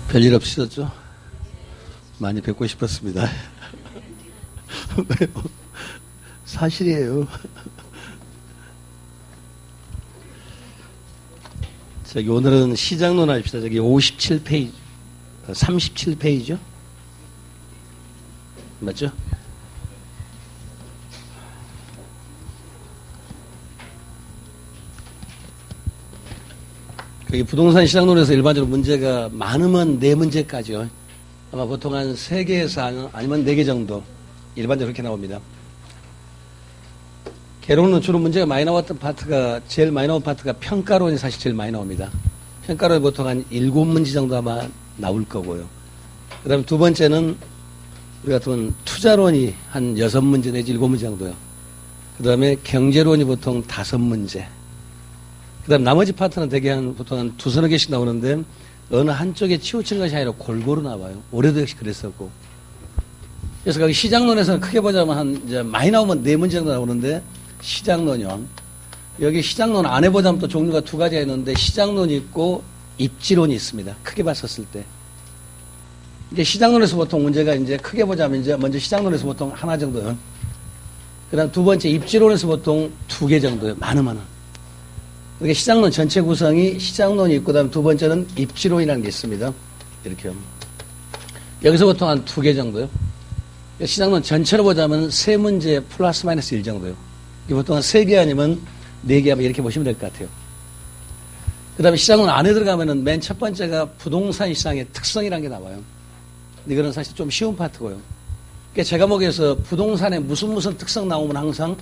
별일 없으셨죠? 많이 뵙고 싶었습니다. 사실이에요. 저기 오늘은 시장론 합시다. 저기 57페이지, 37페이지죠? 맞죠? 여기 부동산 시장론에서 일반적으로 문제가 많으면 4문제까지요. 아마 보통 한 3개에서 아니면 4개 정도 일반적으로 그렇게 나옵니다. 개론은 주로 문제가 많이 나왔던 파트가, 제일 많이 나온 파트가 평가론이 사실 제일 많이 나옵니다. 평가론이 보통 한 7문제 정도 아마 나올 거고요. 그 다음에 두 번째는 우리 같은 투자론이 한 6문제 내지 7문제 정도요. 그 다음에 경제론이 보통 5문제. 그 다음 나머지 파트는 대개 보통 한 2-3개씩 나오는데 어느 한쪽에 치우치는 것이 아니라 골고루 나와요. 올해도 역시 그랬었고. 그래서 거기 시장론에서는 크게 보자면 이제 많이 나오면 4문제 정도 나오는데 시장론이요. 여기 시장론 안에 보자면 또 종류가 2가지가 있는데 시장론이 있고 입지론이 있습니다. 크게 봤었을 때. 이게 시장론에서 보통 문제가 이제 크게 보자면 이제 먼저 시장론에서 보통 하나 정도요. 그 다음 두 번째 입지론에서 보통 2개 정도요. 많으면은. 이게 시장론 전체 구성이 시장론이 있고, 그 다음 두 번째는 입지론이라는 게 있습니다. 이렇게요. 여기서 보통 한 2개 정도요. 시장론 전체로 보자면 3문제 플러스 마이너스 1 정도요. 이게 보통 한 3개 아니면 4개 이렇게 보시면 될 것 같아요. 그 다음에 시장론 안에 들어가면은 맨 첫 번째가 부동산 시장의 특성이라는 게 나와요. 이거는 사실 좀 쉬운 파트고요. 그러니까 제 과목에서 부동산의 무슨 특성 나오면 항상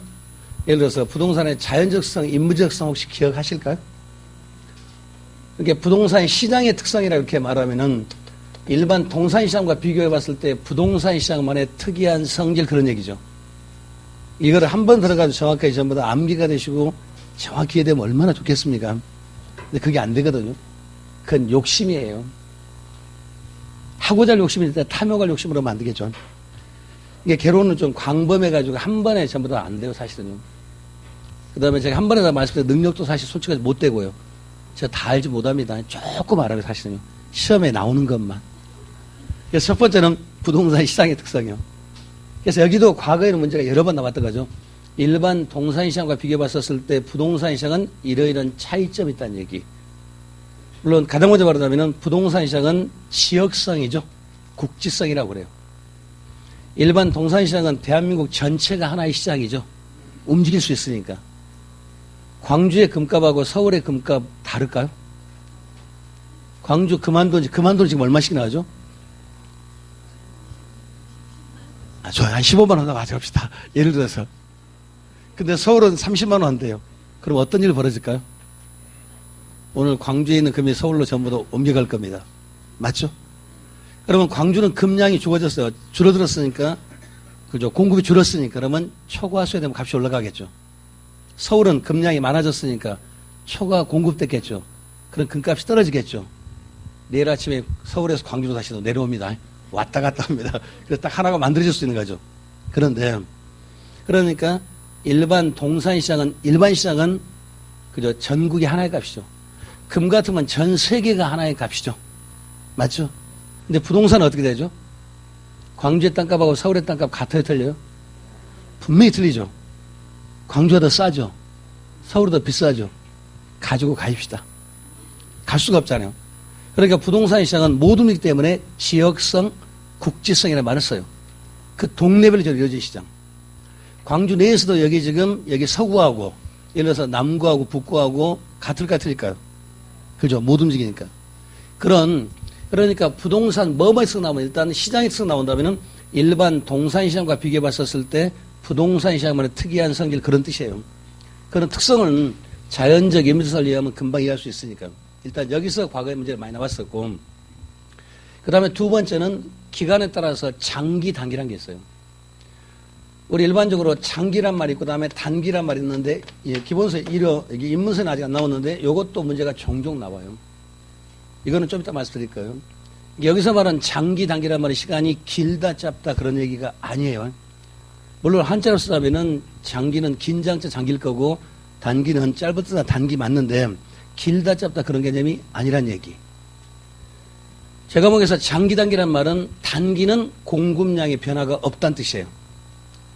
예를 들어서 부동산의 자연적 성, 인문적 성 혹시 기억하실까요? 그러니까 부동산 시장의 특성이라 이렇게 말하면은 일반 동산 시장과 비교해 봤을 때 부동산 시장만의 특이한 성질 그런 얘기죠. 이거를 한번 들어가도 정확하게 전부 다 암기가 되시고 정확히 이해되면 얼마나 좋겠습니까? 근데 그게 안 되거든요. 그건 욕심이에요. 하고자 할 욕심이 있을 때 탐욕할 욕심으로 하면 안 되겠죠. 이게 개론은 좀 광범해가지고 한 번에 전부 다 안 돼요, 사실은요. 그 다음에 제가 한 번에 다 말씀드린 능력도 사실 솔직히 못 되고요. 제가 다 알지 못합니다. 조금 알아요, 사실은요. 시험에 나오는 것만. 그래서 첫 번째는 부동산 시장의 특성이요. 그래서 여기도 과거에는 문제가 여러 번 나왔던 거죠. 일반 동산 시장과 비교해 봤었을 때 부동산 시장은 이러이러한 차이점이 있다는 얘기. 물론 가장 먼저 말하자면 부동산 시장은 지역성이죠. 국지성이라고 그래요. 일반 동산 시장은 대한민국 전체가 하나의 시장이죠. 움직일 수 있으니까. 광주의 금값하고 서울의 금값 다를까요? 광주 금안돈 지금 얼마씩 나가죠? 좋아요. 한 15만 원 가져갑시다. 예를 들어서. 근데 서울은 30만 원 한대요. 그럼 어떤 일이 벌어질까요? 오늘 광주에 있는 금이 서울로 전부 다 옮겨갈 겁니다. 맞죠? 그러면 광주는 금량이 줄어들었어요. 줄어들었으니까, 그죠? 공급이 줄었으니까, 그러면 초과 소요되면 값이 올라가겠죠. 서울은 금량이 많아졌으니까 초과 공급됐겠죠. 그럼 금값이 떨어지겠죠. 내일 아침에 서울에서 광주로 다시 내려옵니다. 왔다 갔다 합니다. 그래서 딱 하나가 만들어질 수 있는 거죠. 그런데, 그러니까 일반 동산 시장은, 일반 시장은 그죠? 전국이 하나의 값이죠. 금 같으면 전 세계가 하나의 값이죠. 맞죠? 근데 부동산은 어떻게 되죠? 광주의 땅값하고 서울의 땅값 같아요, 틀려요? 분명히 틀리죠. 광주가 더 싸죠. 서울이 더 비싸죠. 가지고 가입시다. 갈 수가 없잖아요. 그러니까 부동산 시장은 모둠이기 때문에 지역성, 국지성이라는 말을 써요. 그 동네별로 이루어진 시장. 광주 내에서도 여기 지금 여기 서구하고 예를 들어서 남구하고 북구하고 같을까요? 그죠? 못 움직이니까. 그러니까 부동산 뭐만 있어 나오면 일단 시장이 있어 나온다면은 일반 동산 시장과 비교해 봤었을 때 부동산 시장만의 특이한 성질 그런 뜻이에요. 그런 특성은 자연적 인문설에 의하면 금방 이해할 수 있으니까. 일단 여기서 과거에 문제가 많이 나왔었고, 그 다음에 두 번째는 기간에 따라서 장기, 단기란 게 있어요. 우리 일반적으로 장기란 말이 있고, 그 다음에 단기란 말이 있는데, 기본서에 여기 인문서는 아직 안 나왔는데, 이것도 문제가 종종 나와요. 이거는 좀 이따 말씀드릴 거예요. 여기서 말하는 장기, 단기란 말이 시간이 길다, 짧다 그런 얘기가 아니에요. 물론 한자로 쓰자면은 장기는 긴 장자 장기일 거고, 단기는 짧다 단기 맞는데 길다 짧다 그런 개념이 아니란 얘기. 제 과목에서 장기 단기란 말은 단기는 공급량의 변화가 없다는 뜻이에요.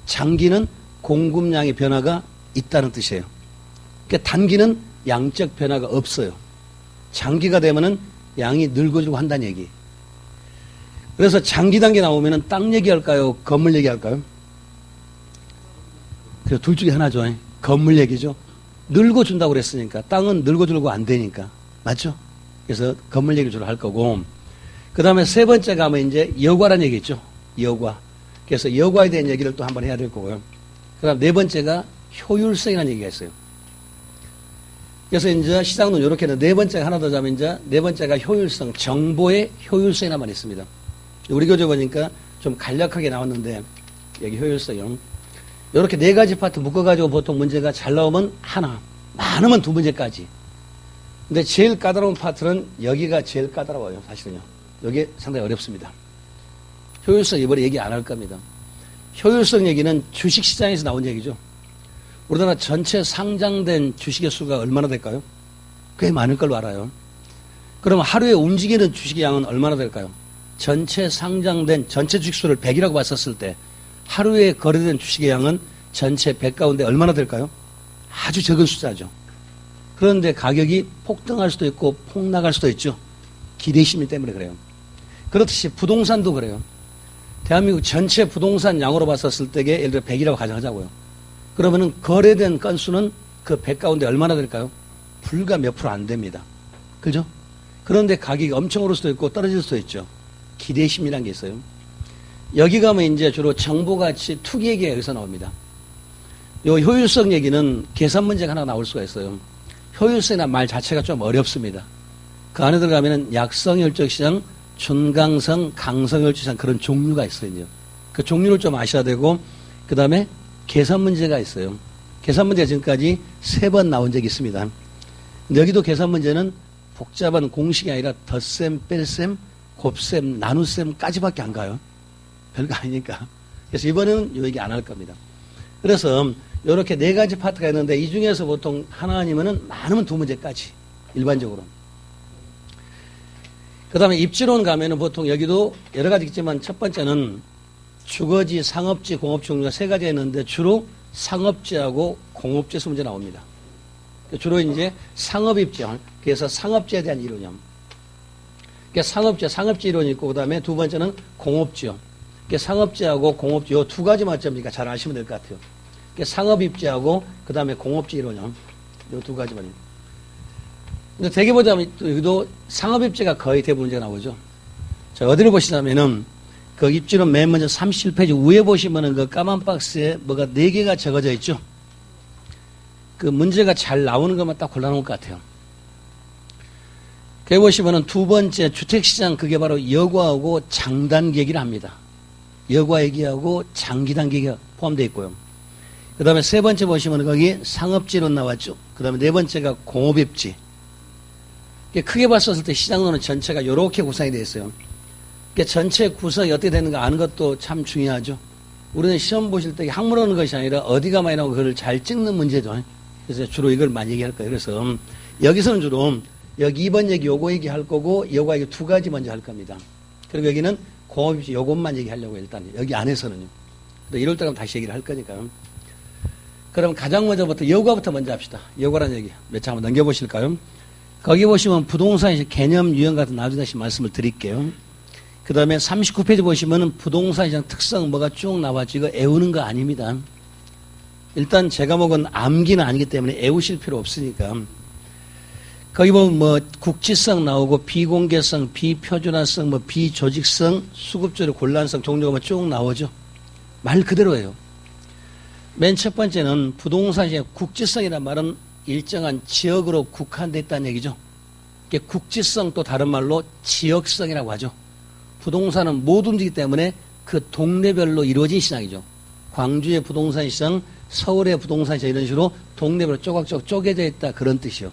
장기는 공급량의 변화가 있다는 뜻이에요. 그러니까 단기는 양적 변화가 없어요. 장기가 되면은 양이 늙어지고 한다는 얘기. 그래서 장기 단계 나오면은 땅 얘기할까요? 건물 얘기할까요? 그래서 둘 중에 하나죠. 건물 얘기죠. 늙어준다고 그랬으니까. 땅은 늙어주려고 안 되니까. 맞죠? 그래서 건물 얘기를 주로 할 거고. 그 다음에 세 번째 가면 이제 여과라는 얘기 있죠. 여과. 그래서 여과에 대한 얘기를 또 한번 해야 될 거고요. 그 다음 네 번째가 효율성이라는 얘기가 있어요. 그래서 이제 시장론 이렇게 네 번째가 하나 더 자면 이제 네 번째가 효율성, 정보의 효율성이라만 있습니다. 우리 교재 보니까 좀 간략하게 나왔는데 여기 효율성이요. 이렇게 네 가지 파트 묶어가지고 보통 문제가 잘 나오면 하나, 많으면 두 문제까지. 근데 제일 까다로운 파트는 여기가 제일 까다로워요, 사실은요. 여기 상당히 어렵습니다. 효율성 이번에 얘기 안 할 겁니다. 효율성 얘기는 주식시장에서 나온 얘기죠. 우리나라 전체 상장된 주식의 수가 얼마나 될까요? 꽤 많을 걸로 알아요. 그럼 하루에 움직이는 주식의 양은 얼마나 될까요? 전체 상장된 전체 주식수를 100이라고 봤었을 때 하루에 거래된 주식의 양은 전체 100 가운데 얼마나 될까요? 아주 적은 숫자죠. 그런데 가격이 폭등할 수도 있고 폭락할 수도 있죠. 기대심리 때문에 그래요. 그렇듯이 부동산도 그래요. 대한민국 전체 부동산 양으로 봤었을 때에 예를 들어 100이라고 가정하자고요. 그러면은 거래된 건수는 그 100 가운데 얼마나 될까요? 불과 몇 프로 안 됩니다. 그죠? 그런데 가격이 엄청 오를 수도 있고 떨어질 수도 있죠. 기대심이라는 게 있어요. 여기 가면 이제 주로 정보가치 투기 얘기가 여기서 나옵니다. 요 효율성 얘기는 계산 문제가 하나 나올 수가 있어요. 효율성이라는 말 자체가 좀 어렵습니다. 그 안에 들어가면은 약성혈적시장, 준강성, 강성혈적시장 그런 종류가 있어요. 그 종류를 좀 아셔야 되고 그 다음에 계산 문제가 있어요. 계산 문제가 지금까지 3번 나온 적이 있습니다. 여기도 계산 문제는 복잡한 공식이 아니라 덧셈, 뺄셈, 곱셈, 나눗셈까지밖에 안 가요. 별거 아니니까. 그래서 이번에는 요 얘기 안 할 겁니다. 그래서 이렇게 네 가지 파트가 있는데 이 중에서 보통 하나 아니면은 많으면 두 문제까지 일반적으로. 그 다음에 입지론 가면은 보통 여기도 여러 가지 있지만 첫 번째는 주거지, 상업지, 공업지 종류가 세 가지가 있는데 주로 상업지하고 공업지에서 문제 나옵니다. 주로 이제 상업입지, 그래서 상업지에 대한 이론이요. 그러니까 상업지 이론이 있고 그 다음에 두 번째는 공업지요. 그러니까 상업지하고 공업지 요 두 가지 맞점이니까 잘 아시면 될 것 같아요. 그러니까 상업입지하고 그 다음에 공업지 이론이요. 요 두 가지만. 근데 대개 보자면 여기도 상업입지가 거의 대부분 문제가 나오죠. 자, 어디를 보시냐면은 그 입지는 맨 먼저 37페이지 위에 보시면은 그 까만 박스에 뭐가 4개가 적어져 있죠. 그 문제가 잘 나오는 것만 딱 골라놓을 것 같아요. 거기 보시면은 두 번째 주택시장 그게 바로 여과하고 장단기 얘기를 합니다. 여과 얘기하고 장기단기 얘기가 포함되어 있고요. 그 다음에 세 번째 보시면은 거기 상업지론 나왔죠. 그 다음에 네 번째가 공업입지. 크게 봤었을 때 시장론은 전체가 이렇게 구성이 되어 있어요. 그러니까 전체 구성이 어떻게 되는가 아는 것도 참 중요하죠. 우리는 시험 보실 때 학문 오는 것이 아니라 어디가 많이 나오고 그걸 잘 찍는 문제죠. 그래서 주로 이걸 많이 얘기할 거예요. 그래서 여기서는 주로 여기 2번 얘기 요거 얘기할 거고 요거 얘기 두 가지 먼저 할 겁니다. 그리고 여기는 공업입지 요것만 얘기하려고 일단 여기 안에서는요. 1월 달에 다시 얘기를 할 거니까요. 그럼 가장 먼저부터 여과부터 먼저 합시다. 여과라는 얘기 몇 장 한번 넘겨보실까요? 거기 보시면 부동산의 개념 유형 같은 나중에 다시 말씀을 드릴게요. 그 다음에 39페이지 보시면은 부동산 시장 특성 뭐가 쭉 나왔죠. 이거 애우는 거 아닙니다. 일단 제 과목은 암기는 아니기 때문에 애우실 필요 없으니까. 거기 보면 뭐 국지성 나오고 비공개성, 비표준화성, 뭐 비조직성, 수급적으로 곤란성 종류가 뭐 쭉 나오죠. 말 그대로예요. 맨 첫 번째는 부동산 시장 국지성이란 말은 일정한 지역으로 국한되어 있다는 얘기죠. 국지성 또 다른 말로 지역성이라고 하죠. 부동산은 못 움직이기 때문에 그 동네별로 이루어진 시장이죠. 광주의 부동산 시장, 서울의 부동산 시장 이런 식으로 동네별로 쪼각쪼각 쪼개져 있다 그런 뜻이요.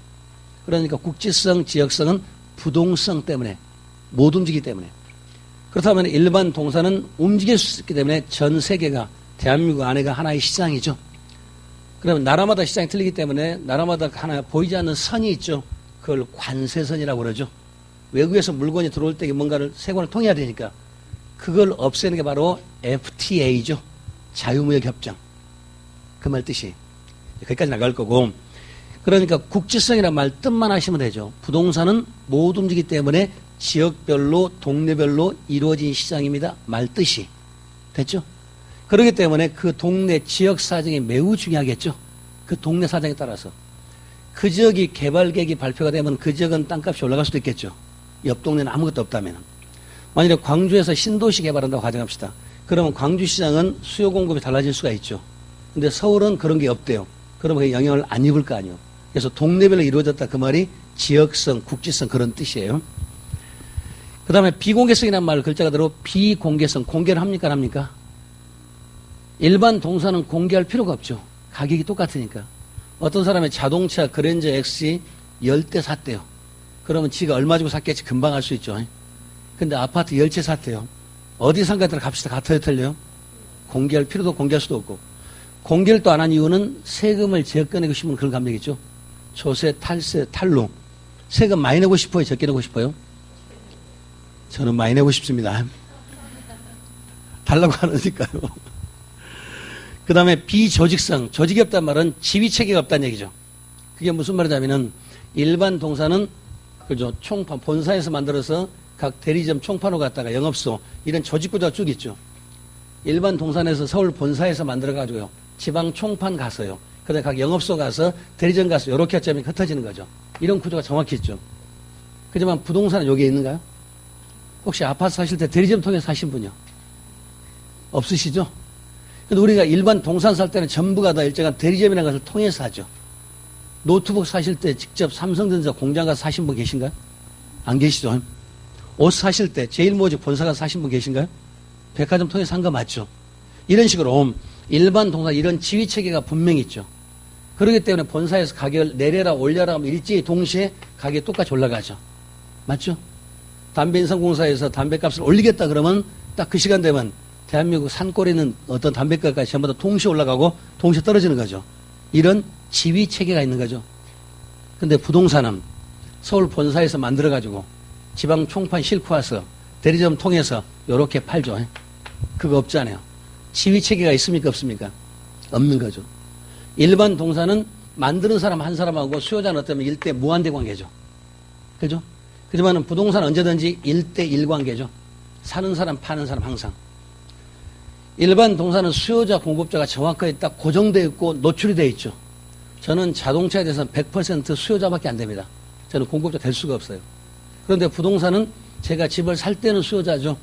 그러니까 국지성, 지역성은 부동성 때문에 못 움직이기 때문에. 그렇다면 일반 동산은 움직일 수 있기 때문에 전 세계가 대한민국 안에가 하나의 시장이죠. 그러면 나라마다 시장이 틀리기 때문에 나라마다 하나 보이지 않는 선이 있죠. 그걸 관세선이라고 그러죠. 외국에서 물건이 들어올 때 뭔가를 세관을 통해야 되니까 그걸 없애는 게 바로 FTA죠. 자유무역 협정. 그 말 뜻이. 거기까지 나갈 거고. 그러니까 국지성이라는 말 뜻만 하시면 되죠. 부동산은 못 움직이기 때문에 지역별로 동네별로 이루어진 시장입니다. 말 뜻이. 됐죠? 그렇기 때문에 그 동네 지역 사정이 매우 중요하겠죠. 그 동네 사정에 따라서. 그 지역이 개발 계획이 발표가 되면 그 지역은 땅값이 올라갈 수도 있겠죠. 옆 동네는 아무것도 없다면. 만일에 광주에서 신도시 개발한다고 가정합시다. 그러면 광주시장은 수요 공급이 달라질 수가 있죠. 근데 서울은 그런 게 없대요. 그러면 그 영향을 안 입을 거 아니에요. 그래서 동네별로 이루어졌다 그 말이 지역성, 국지성 그런 뜻이에요. 그 다음에 비공개성이라는 말 글자 그대로 비공개성, 공개를 합니까 안 합니까? 일반 동사는 공개할 필요가 없죠. 가격이 똑같으니까. 어떤 사람의 자동차 그랜저 X 10대 샀대요. 그러면 지가 얼마 주고 샀겠지 금방 알 수 있죠. 근데 아파트 10채 샀대요. 어디 상가에 따라 값이 다 같아요, 틀려요? 공개할 필요도 공개할 수도 없고. 공개를 또 안 한 이유는 세금을 적게 내고 싶으면 그런 감정이죠. 조세, 탈세, 탈루. 세금 많이 내고 싶어요? 적게 내고 싶어요? 저는 많이 내고 싶습니다. 달라고 하니까요. 그 다음에 비조직성. 조직이 없다는 말은 지휘체계가 없다는 얘기죠. 그게 무슨 말이냐면은 일반 동사는 그죠. 총판, 본사에서 만들어서 각 대리점 총판으로 갔다가 영업소 이런 조직구조가 쭉 있죠. 일반 동산에서 서울 본사에서 만들어가지고요. 지방 총판 가서요. 그 다음에 각 영업소 가서 대리점 가서 이렇게 점이 흩어지는 거죠. 이런 구조가 정확히 있죠. 그렇지만 부동산은 여기에 있는가요? 혹시 아파트 사실 때 대리점 통해서 사신 분이요? 없으시죠? 근데 우리가 일반 동산 살 때는 전부가 다 일정한 대리점이라는 것을 통해서 하죠. 노트북 사실 때 직접 삼성전자 공장 가서 사신 분 계신가요? 안 계시죠? 옷 사실 때 제일모직 본사 가서 사신 분 계신가요? 백화점 통해서 산 거 맞죠? 이런 식으로 일반 동산 이런 지휘체계가 분명히 있죠. 그렇기 때문에 본사에서 가격을 내려라 올려라 하면 일제히 동시에 가격이 똑같이 올라가죠. 맞죠? 담배인상공사에서 담배값을 올리겠다 그러면 딱 그 시간 되면 대한민국 산골에 있는 어떤 담배값까지 전부 다 동시에 올라가고 동시에 떨어지는 거죠. 이런 지휘체계가 있는 거죠. 근데 부동산은 서울 본사에서 만들어가지고 지방 총판 싣고 와서 대리점 통해서 이렇게 팔죠. 그거 없잖아요. 지휘체계가 있습니까 없습니까? 없는 거죠. 일반 동사는 만드는 사람 한 사람하고 수요자는 어쩌면 1대 무한대 관계죠. 그죠? 그렇지만 부동산은 언제든지 1대1 관계죠. 사는 사람 파는 사람 항상. 일반 동사는 수요자 공급자가 정확하게 딱 고정되어 있고 노출이 되어 있죠. 저는 자동차에 대해서는 100% 수요자밖에 안 됩니다. 저는 공급자 될 수가 없어요. 그런데 부동산은 제가 집을 살 때는 수요자죠.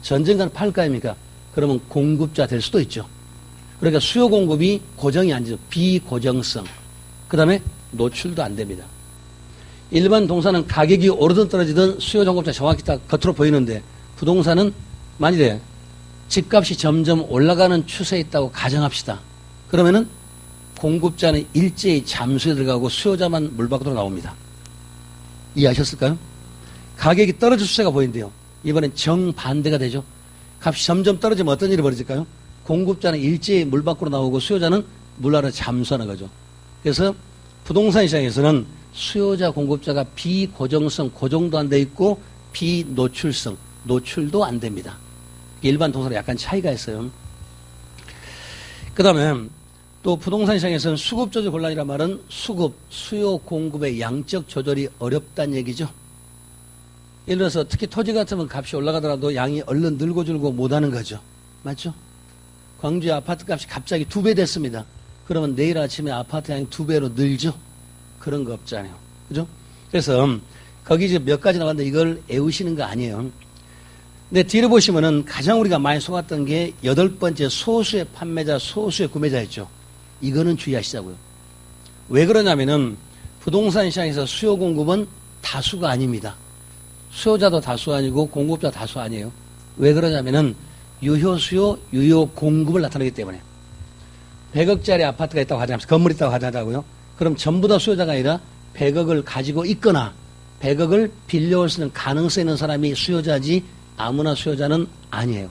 전쟁가는 팔가입니까? 그러면 공급자 될 수도 있죠. 그러니까 수요 공급이 고정이 아니죠. 비고정성. 그 다음에 노출도 안 됩니다. 일반 동사는 가격이 오르든 떨어지든 수요 공급자 정확히 딱 겉으로 보이는데 부동산은 만일에 집값이 점점 올라가는 추세에 있다고 가정합시다. 그러면은 공급자는 일제히 잠수에 들어가고 수요자만 물 밖으로 나옵니다. 이해하셨을까요? 가격이 떨어질 추세가 보이는데요. 이번엔 정반대가 되죠. 값이 점점 떨어지면 어떤 일이 벌어질까요? 공급자는 일제히 물 밖으로 나오고 수요자는 물 아래 잠수하는 거죠. 그래서 부동산 시장에서는 수요자 공급자가 비고정성, 고정도 안 돼 있고 비노출성, 노출도 안 됩니다. 일반 동사랑 약간 차이가 있어요. 그 다음에 또 부동산 시장에서는 수급 조절 곤란이란 말은 수급, 수요 공급의 양적 조절이 어렵다는 얘기죠. 예를 들어서 특히 토지 같으면 값이 올라가더라도 양이 얼른 늘고 줄고 못하는 거죠. 맞죠? 광주의 아파트 값이 갑자기 2배 됐습니다. 그러면 내일 아침에 아파트 양이 2배로 늘죠? 그런 거 없잖아요. 그죠? 그래서 거기 이제 몇 가지 나왔는데 이걸 애우시는 거 아니에요. 근데 뒤로 보시면은 가장 우리가 많이 속았던 게 8번째 소수의 판매자, 소수의 구매자였죠. 이거는 주의하시자고요. 왜 그러냐면은 부동산 시장에서 수요 공급은 다수가 아닙니다. 수요자도 다수 아니고 공급자 다수 아니에요. 왜 그러냐면은 유효 수요, 유효 공급을 나타내기 때문에 100억짜리 아파트가 있다고 하자면 건물이 있다고 하자고요. 그럼 전부 다 수요자가 아니라 100억을 가지고 있거나 100억을 빌려올 수 있는 가능성이 있는 사람이 수요자지 아무나 수요자는 아니에요.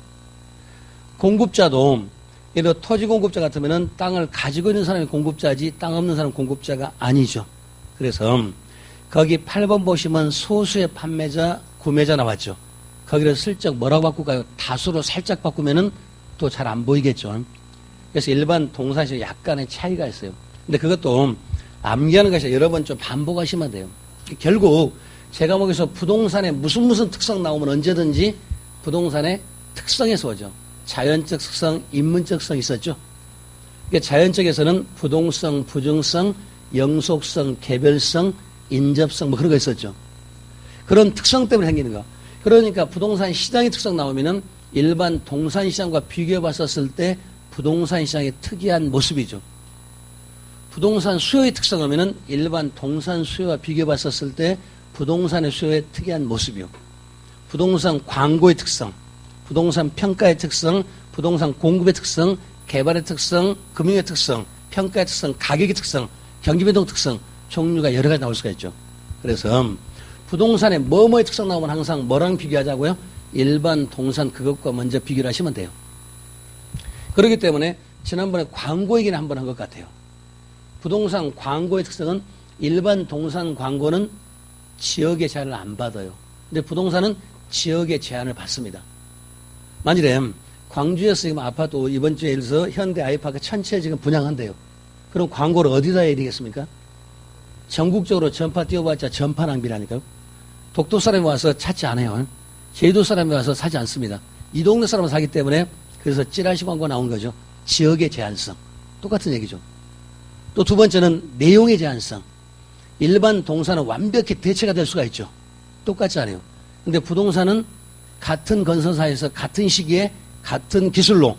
공급자도 예를 들어 토지 공급자 같으면은 땅을 가지고 있는 사람이 공급자지 땅 없는 사람은 공급자가 아니죠. 그래서 거기 8번 보시면 소수의 판매자, 구매자 나왔죠. 거기를 슬쩍 뭐라고 바꿀까요? 다수로 살짝 바꾸면은 또 잘 안 보이겠죠. 그래서 일반 동사에서 약간의 차이가 있어요. 근데 그것도 암기하는 것이 여러 번 좀 반복하시면 돼요. 결국 제 과목에서 부동산의 무슨 특성 나오면 언제든지 부동산의 특성에서 오죠. 자연적 특성, 인문적 특성이 있었죠. 그러니까 자연적에서는 부동성, 부증성, 영속성, 개별성, 인접성 뭐 그런 거 있었죠. 그런 특성 때문에 생기는 거. 그러니까 부동산 시장의 특성 나오면은 일반 동산 시장과 비교해 봤었을 때 부동산 시장의 특이한 모습이죠. 부동산 수요의 특성 하면은 일반 동산 수요와 비교해 봤었을 때 부동산의 수요의 특이한 모습이요. 부동산 광고의 특성, 부동산 평가의 특성, 부동산 공급의 특성, 개발의 특성, 금융의 특성, 평가의 특성, 가격의 특성, 경기변동 특성, 종류가 여러 가지 나올 수가 있죠. 그래서 부동산의 뭐뭐의 특성 나오면 항상 뭐랑 비교하자고요? 일반 동산 그것과 먼저 비교를 하시면 돼요. 그렇기 때문에 지난번에 광고 얘기는 한번 한 것 같아요. 부동산 광고의 특성은 일반 동산 광고는 지역의 제한을 안 받아요. 근데 부동산은 지역의 제한을 받습니다. 만일에 광주에서 지금 아파트 이번 주에 예를 들어서 현대 아이파크 전체 지금 분양한대요. 그럼 광고를 어디다 해야 되겠습니까? 전국적으로 전파 띄워봤자 전파 낭비라니까요. 독도 사람이 와서 찾지 않아요. 제주도 사람이 와서 사지 않습니다. 이 동네 사람은 사기 때문에 그래서 찌라시 광고 나온 거죠. 지역의 제한성. 똑같은 얘기죠. 또 두 번째는 내용의 제한성. 일반 동산은 완벽히 대체가 될 수가 있죠. 똑같지 않아요. 근데 부동산은 같은 건설사에서 같은 시기에 같은 기술로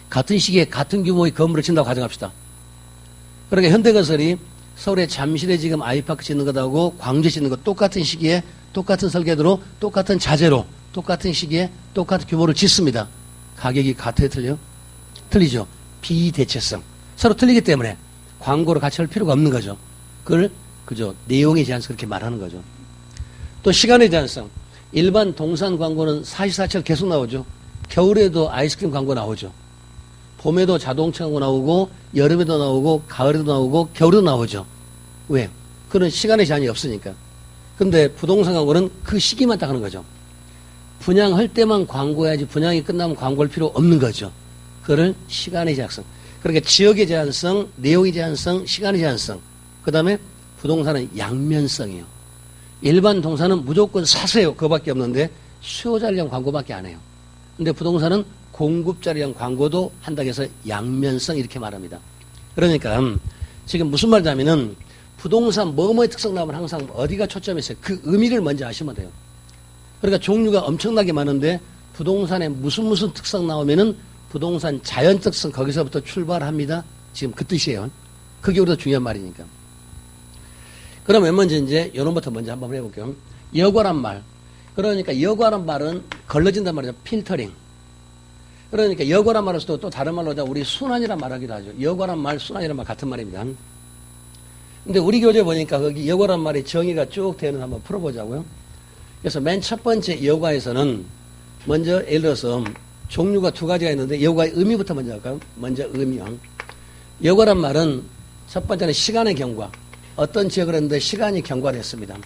같은 시기에 같은 규모의 건물을 짓는다고 가정합시다. 그러니까 현대건설이 서울의 잠실에 지금 아이파크 짓는 것하고 광주에 짓는 것 똑같은 시기에 똑같은 설계도로 똑같은 자재로 똑같은 시기에 똑같은 규모를 짓습니다. 가격이 같아요, 틀려요? 틀리죠. 비대체성. 서로 틀리기 때문에 광고를 같이 할 필요가 없는 거죠. 그걸 그죠. 내용의 제한성 그렇게 말하는 거죠. 또 시간의 제한성. 일반 동산 광고는 24시간 계속 나오죠. 겨울에도 아이스크림 광고 나오죠. 봄에도 자동차 광고 나오고 여름에도 나오고 가을에도 나오고 겨울에도 나오죠. 왜? 그런 시간의 제한이 없으니까. 근데 부동산 광고는 그 시기만 딱 하는 거죠. 분양할 때만 광고해야지 분양이 끝나면 광고할 필요 없는 거죠. 그거를 시간의 제한성. 그러니까 지역의 제한성, 내용의 제한성, 시간의 제한성. 그 다음에 부동산은 양면성이에요. 일반 동산은 무조건 사세요. 그거밖에 없는데 수요자를 위한 광고밖에 안 해요. 근데 부동산은 공급자를 위한 광고도 한다고 해서 양면성 이렇게 말합니다. 그러니까 지금 무슨 말이냐면은 부동산 뭐뭐의 특성 나오면 항상 어디가 초점이 있어요. 그 의미를 먼저 아시면 돼요. 그러니까 종류가 엄청나게 많은데 부동산에 무슨 특성 나오면은 부동산 자연 특성 거기서부터 출발합니다. 지금 그 뜻이에요. 그게 우리가 중요한 말이니까. 그러면 먼저 이제 요놈부터 먼저 한번 해볼게요. 여과란 말. 그러니까 여과란 말은 걸러진단 말이죠. 필터링. 그러니까 여과란 말로서도 또 다른 말로 하자 우리 순환이란 말하기도 하죠. 여과란 말, 순환이란 말 같은 말입니다. 근데 우리 교재 보니까 거기 여과란 말의 정의가 쭉 되는 한번 풀어보자고요. 그래서 맨 첫 번째 여과에서는 먼저 예를 들어서 종류가 두 가지가 있는데 여과의 의미부터 먼저 할까요? 먼저 의미요. 여과란 말은 첫 번째는 시간의 경과. 어떤 지역을 했는데 시간이 경과됐습니다.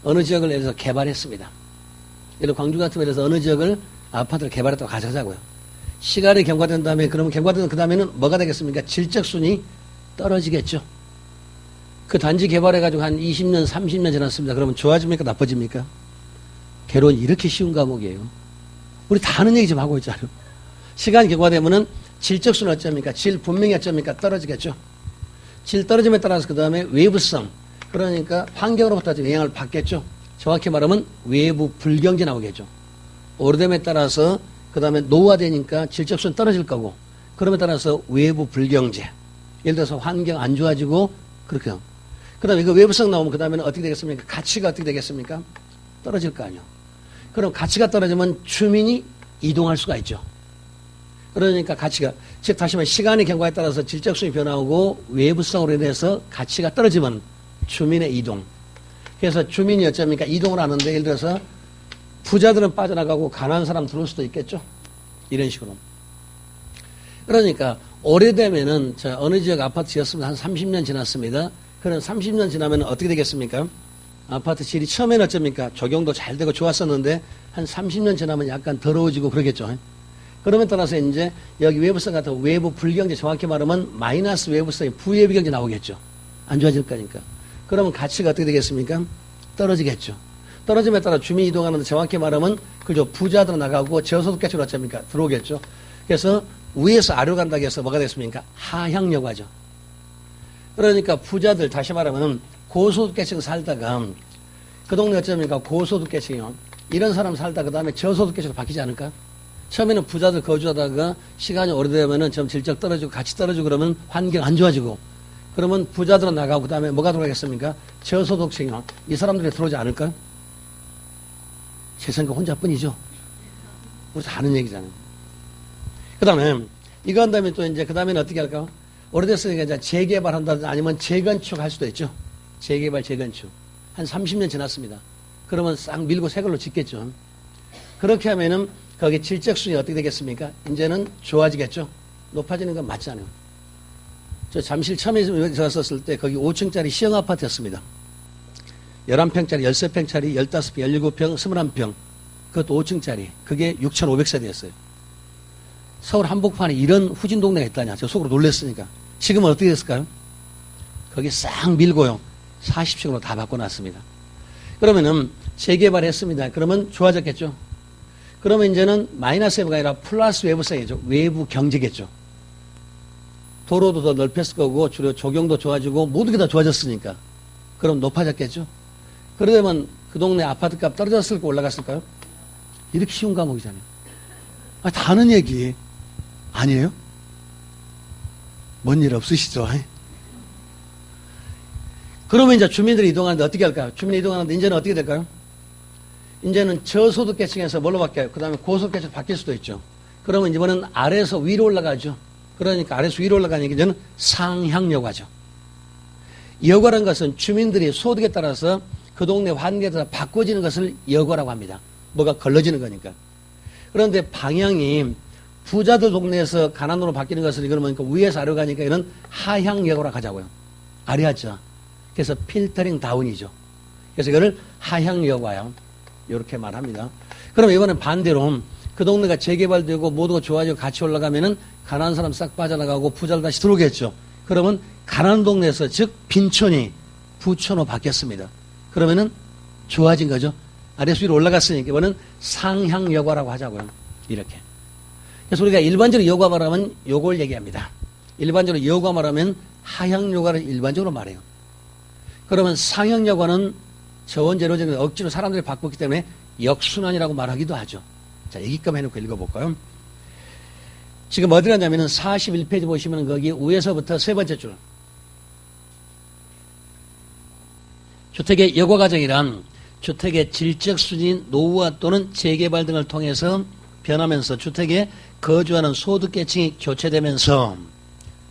어느 지역을 예를 들어서 개발했습니다. 예를 들어 광주 같은 데서 어느 지역을 아파트를 개발했다고 가정하자고요. 시간이 경과된 다음에 그러면 경과된 그 다음에는 뭐가 되겠습니까? 질적 순위 떨어지겠죠. 그 단지 개발해가지고 한 20년, 30년 지났습니다. 그러면 좋아집니까? 나빠집니까? 개론이 이렇게 쉬운 과목이에요. 우리 다 아는 얘기 좀 하고 있잖아요. 시간이 경과되면은 질적 순위 어쩝니까? 질 분명히 어쩝니까? 떨어지겠죠. 질 떨어짐에 따라서 그 다음에 외부성. 그러니까 환경으로부터 영향을 받겠죠. 정확히 말하면 외부 불경제 나오겠죠. 오래됨에 따라서 그 다음에 노화되니까 질적 순위 떨어질 거고 그럼에 따라서 외부 불경제. 예를 들어서 환경 안 좋아지고 그렇게. 그 다음에 그 외부성 나오면 그 다음에는 어떻게 되겠습니까? 가치가 어떻게 되겠습니까? 떨어질 거 아니에요. 그럼 가치가 떨어지면 주민이 이동할 수가 있죠. 그러니까 가치가, 즉 다시 말해 시간의 경과에 따라서 질적 순위 변화하고 외부성으로 인해서 가치가 떨어지면 주민의 이동. 그래서 주민이 어쩝니까? 이동을 하는데 예를 들어서 부자들은 빠져나가고 가난한 사람 들어올 수도 있겠죠. 이런 식으로. 그러니까 오래되면은 어느 지역 아파트 지었으면 한 30년 지났습니다. 그럼 30년 지나면 어떻게 되겠습니까? 아파트 질이 처음에는 어쩝니까? 적용도 잘 되고 좋았었는데 한 30년 지나면 약간 더러워지고 그러겠죠. 그러면 따라서 이제 여기 외부성 같은 외부 불경제, 정확히 말하면 마이너스 외부성의 부예비 경제 나오겠죠. 안 좋아질 거니까. 그러면 가치가 어떻게 되겠습니까? 떨어지겠죠. 떨어짐에 따라 주민 이동하는데 정확히 말하면 그죠, 부자들 나가고 저소득계층으로 어쩝니까? 들어오겠죠. 그래서 위에서 아래로 간다고 해서 뭐가 됐습니까? 하향여고 하죠. 그러니까 부자들, 다시 말하면 고소득계층 살다가 그 동네 어쩌니까 고소득계층이요. 이런 사람 살다 그 다음에 저소득계층으로 바뀌지 않을까? 처음에는 부자들 거주하다가 시간이 오래되면은 좀 질적 떨어지고 가치 떨어지고 그러면 환경 안 좋아지고 그러면 부자들은 나가고 그 다음에 뭐가 들어가겠습니까? 저소득층이요. 이 사람들이 들어오지 않을까? 제 생각 혼자뿐이죠. 우리 다 아는 얘기잖아요. 그 다음에 이거 한 다음에 또 이제 그 다음에는 어떻게 할까요? 오래됐으니까 이제 재개발한다든지 아니면 재건축 할 수도 있죠. 재개발, 재건축. 한 30년 지났습니다. 그러면 싹 밀고 새 걸로 짓겠죠. 그렇게 하면은 거기 질적 수준이 어떻게 되겠습니까? 이제는 좋아지겠죠. 높아지는 건 맞잖아요. 저 잠실 처음에 들어갔을 때 거기 5층짜리 시형 아파트였습니다. 11평짜리, 13평짜리, 15평, 17평, 21평. 그것도 5층짜리. 그게 6,500세대였어요. 서울 한복판에 이런 후진 동네가 있다냐. 저 속으로 놀랐으니까. 지금은 어떻게 됐을까요? 거기 싹 밀고요. 40층으로 다 바꿔놨습니다. 그러면은 재개발했습니다. 그러면 좋아졌겠죠. 그러면 이제는 마이너스 외부가 아니라 플러스 외부성이죠. 외부 경제겠죠. 도로도 더 넓혔을 거고 주로 조경도 좋아지고 모든 게 다 좋아졌으니까. 그럼 높아졌겠죠. 그러려면 그 동네 아파트 값 떨어졌을까 올라갔을까요? 이렇게 쉬운 과목이잖아요. 다 아는 얘기 아니에요? 뭔 일 없으시죠? 그러면 이제 주민들이 이동하는데 어떻게 할까요? 주민이 이동하는데 이제는 어떻게 될까요? 이제는 저소득계층에서 뭘로 바뀌어요? 그 다음에 고소득계층으로 바뀔 수도 있죠. 그러면 이번엔 아래에서 위로 올라가죠. 그러니까 아래에서 위로 올라가니까 이제는 상향여고 하죠. 여고라는 것은 주민들이 소득에 따라서 그 동네 환경에 따라 바꿔지는 것을 여고라고 합니다. 뭐가 걸러지는 거니까. 그런데 방향이 부자들 동네에서 가난으로 바뀌는 것을 그러면 위에서 아래로 가니까 이런 하향여고라고 하자고요. 아래 하죠. 그래서 필터링 다운이죠. 그래서 이거를 하향여고예요. 이렇게 말합니다. 그럼 이번엔 반대로 그 동네가 재개발되고 모두가 좋아지고 같이 올라가면은 가난한 사람 싹 빠져나가고 부자들 다시 들어오겠죠. 그러면 가난한 동네에서 즉 빈촌이 부촌으로 바뀌었습니다. 그러면은 좋아진 거죠. 아래에서 위로 올라갔으니까 이번엔 상향여고라고 하자고요. 이렇게. 그래서 우리가 일반적으로 여고 말하면 요걸 얘기합니다. 일반적으로 여고 말하면 하향여고를 일반적으로 말해요. 그러면 상향여고는 저원제로적인 억지로 사람들이 바꿨기 때문에 역순환이라고 말하기도 하죠. 자, 얘기감 해놓고 읽어볼까요? 지금 어디 갔냐면은 41페이지 보시면 거기 위에서부터 세 번째 줄. 주택의 여고과정이란 주택의 질적 수준, 노후화 또는 재개발 등을 통해서 변하면서 주택에 거주하는 소득계층이 교체되면서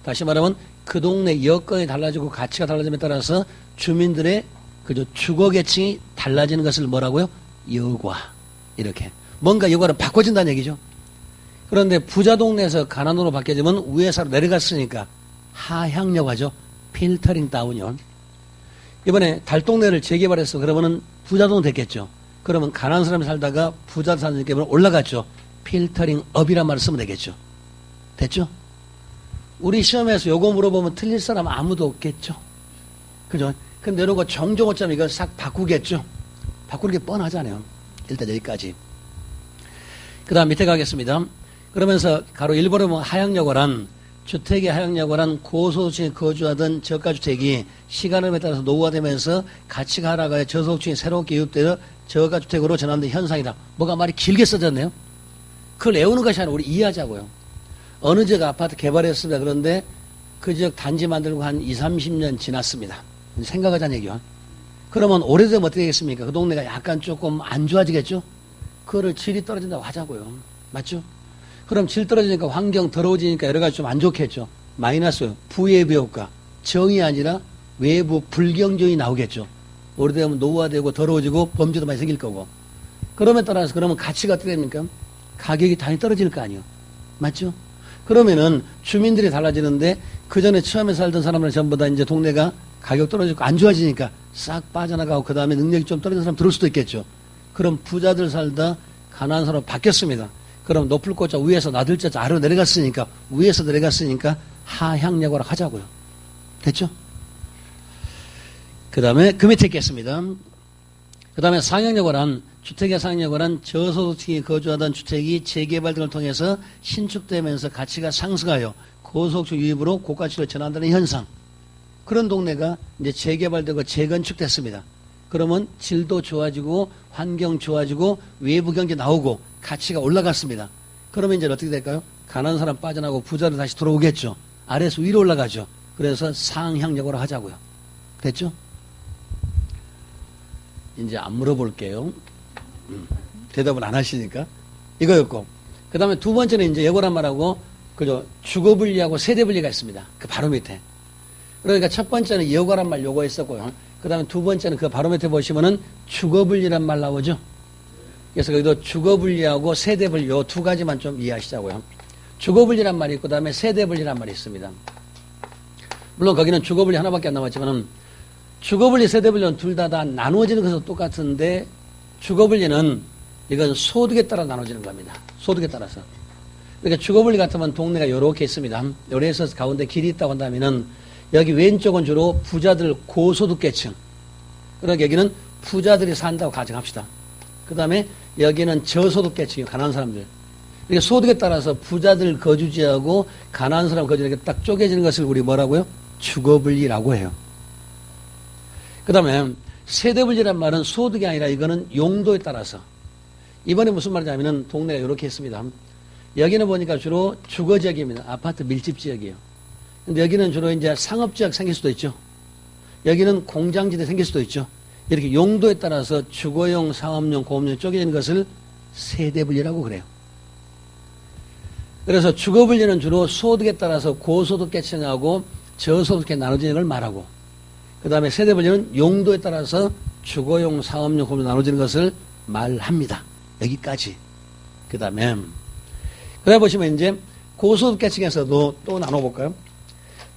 다시 말하면 그 동네 여건이 달라지고 가치가 달라짐에 따라서 주민들의 그저 주거계층이 달라지는 것을 뭐라고요? 여과. 이렇게. 뭔가 여과를 바꿔진다는 얘기죠. 그런데 부자 동네에서 가난으로 바뀌어지면 위에서 내려갔으니까 하향여과죠. 필터링 다운이요. 이번에 달동네를 재개발해서 그러면은 부자동 됐겠죠. 그러면 가난한 사람이 살다가 부자 사는 게 올라갔죠. 필터링 업이란 말을 쓰면 되겠죠. 됐죠? 우리 시험에서 요거 물어보면 틀릴 사람 아무도 없겠죠. 그죠? 근데 이런 거 정정어점 이걸 싹 바꾸겠죠. 바꾸는 게 뻔하잖아요. 일단 여기까지. 그 다음 밑에 가겠습니다. 그러면서 가로 1번에 보면 하향여고란 주택의 하향여고란 고소득층이 거주하던 저가주택이 시간에 따라서 노후화되면서 가치가 하락하여 저소득층이 새롭게 유입되어 저가주택으로 전환된 현상이다. 뭐가 말이 길게 써졌네요. 그걸 외우는 것이 아니라 우리 이해하자고요. 어느 지역 아파트 개발했습니다. 그런데 그 지역 단지 만들고 한 20, 30년 지났습니다. 생각하자는 얘기요. 그러면 오래되면 어떻게 되겠습니까? 그 동네가 약간 조금 안 좋아지겠죠? 그거를 질이 떨어진다고 하자고요. 맞죠? 그럼 질 떨어지니까 환경 더러워지니까 여러 가지 좀 안 좋겠죠. 마이너스, 부예비 효과, 정이 아니라 외부 불경조이 나오겠죠. 오래되면 노후화되고 더러워지고 범죄도 많이 생길 거고. 그러면 따라서 그러면 가치가 어떻게 됩니까? 가격이 당연히 떨어질 거 아니에요. 맞죠? 그러면은 주민들이 달라지는데 그 전에 처음에 살던 사람들 전부 다 이제 동네가 가격 떨어지고 안 좋아지니까 싹 빠져나가고 그 다음에 능력이 좀 떨어진 사람 들어올 수도 있겠죠. 그럼 부자들 살다 가난한 사람 바뀌었습니다. 그럼 높을 곳자 위에서 나들자 아래로 내려갔으니까 위에서 내려갔으니까 하향여고라 하자고요. 됐죠? 그 다음에 그 밑에 있겠습니다. 그 다음에 상향여고란 주택의 상향여고란 저소득층이 거주하던 주택이 재개발 등을 통해서 신축되면서 가치가 상승하여 고소득층 유입으로 고가치로 전환되는 현상. 그런 동네가 이제 재개발되고 재건축됐습니다. 그러면 질도 좋아지고 환경 좋아지고 외부 경제 나오고 가치가 올라갔습니다. 그러면 이제 어떻게 될까요? 가난한 사람 빠져나가고 부자로 다시 들어오겠죠. 아래에서 위로 올라가죠. 그래서 상향여고로 하자고요. 됐죠? 이제 안 물어볼게요. 대답을 안 하시니까. 이거였고. 그 다음에 두 번째는 이제 예고란 말하고, 그죠? 주거분리하고 세대분리가 있습니다. 그 바로 밑에. 그러니까 첫 번째는 예고란 말 요거 했었고요. 그 다음에 두 번째는 그 바로 밑에 보시면은 주거분리란 말 나오죠? 그래서 여기도 주거분리하고 세대분리 요 두 가지만 좀 이해하시자고요. 주거분리란 말이 있고, 그 다음에 세대분리란 말이 있습니다. 물론 거기는 주거분리 하나밖에 안 남았지만은 주거분리, 세대분리는 둘 다 나누어지는 것은 똑같은데 주거분리는 이건 소득에 따라 나눠지는 겁니다. 소득에 따라서. 그러니까 주거분리 같으면 동네가 이렇게 있습니다. 요래 해서 가운데 길이 있다고 한다면은 여기 왼쪽은 주로 부자들 고소득계층. 그러니까 여기는 부자들이 산다고 가정합시다. 그 다음에 여기는 저소득계층이 가난한 사람들. 그러니까 소득에 따라서 부자들 거주지하고 가난한 사람 거주지가 딱 쪼개지는 것을 우리 뭐라고요? 주거분리라고 해요. 그 다음에 세대분리란 말은 소득이 아니라 이거는 용도에 따라서. 이번에 무슨 말이냐면은 동네가 이렇게 있습니다. 여기는 보니까 주로 주거지역입니다. 아파트 밀집지역이에요. 근데 여기는 주로 이제 상업지역 생길 수도 있죠. 여기는 공장지대 생길 수도 있죠. 이렇게 용도에 따라서 주거용, 상업용, 공업용 쪼개지는 것을 세대분리라고 그래요. 그래서 주거분리는 주로 소득에 따라서 고소득계층하고 저소득계 나눠지는 걸 말하고, 그 다음에 세대분리는 용도에 따라서 주거용, 상업용, 공업용 나눠지는 것을 말합니다. 여기까지. 그 다음에 보시면 이제 고소득계층에서도 또 나눠볼까요?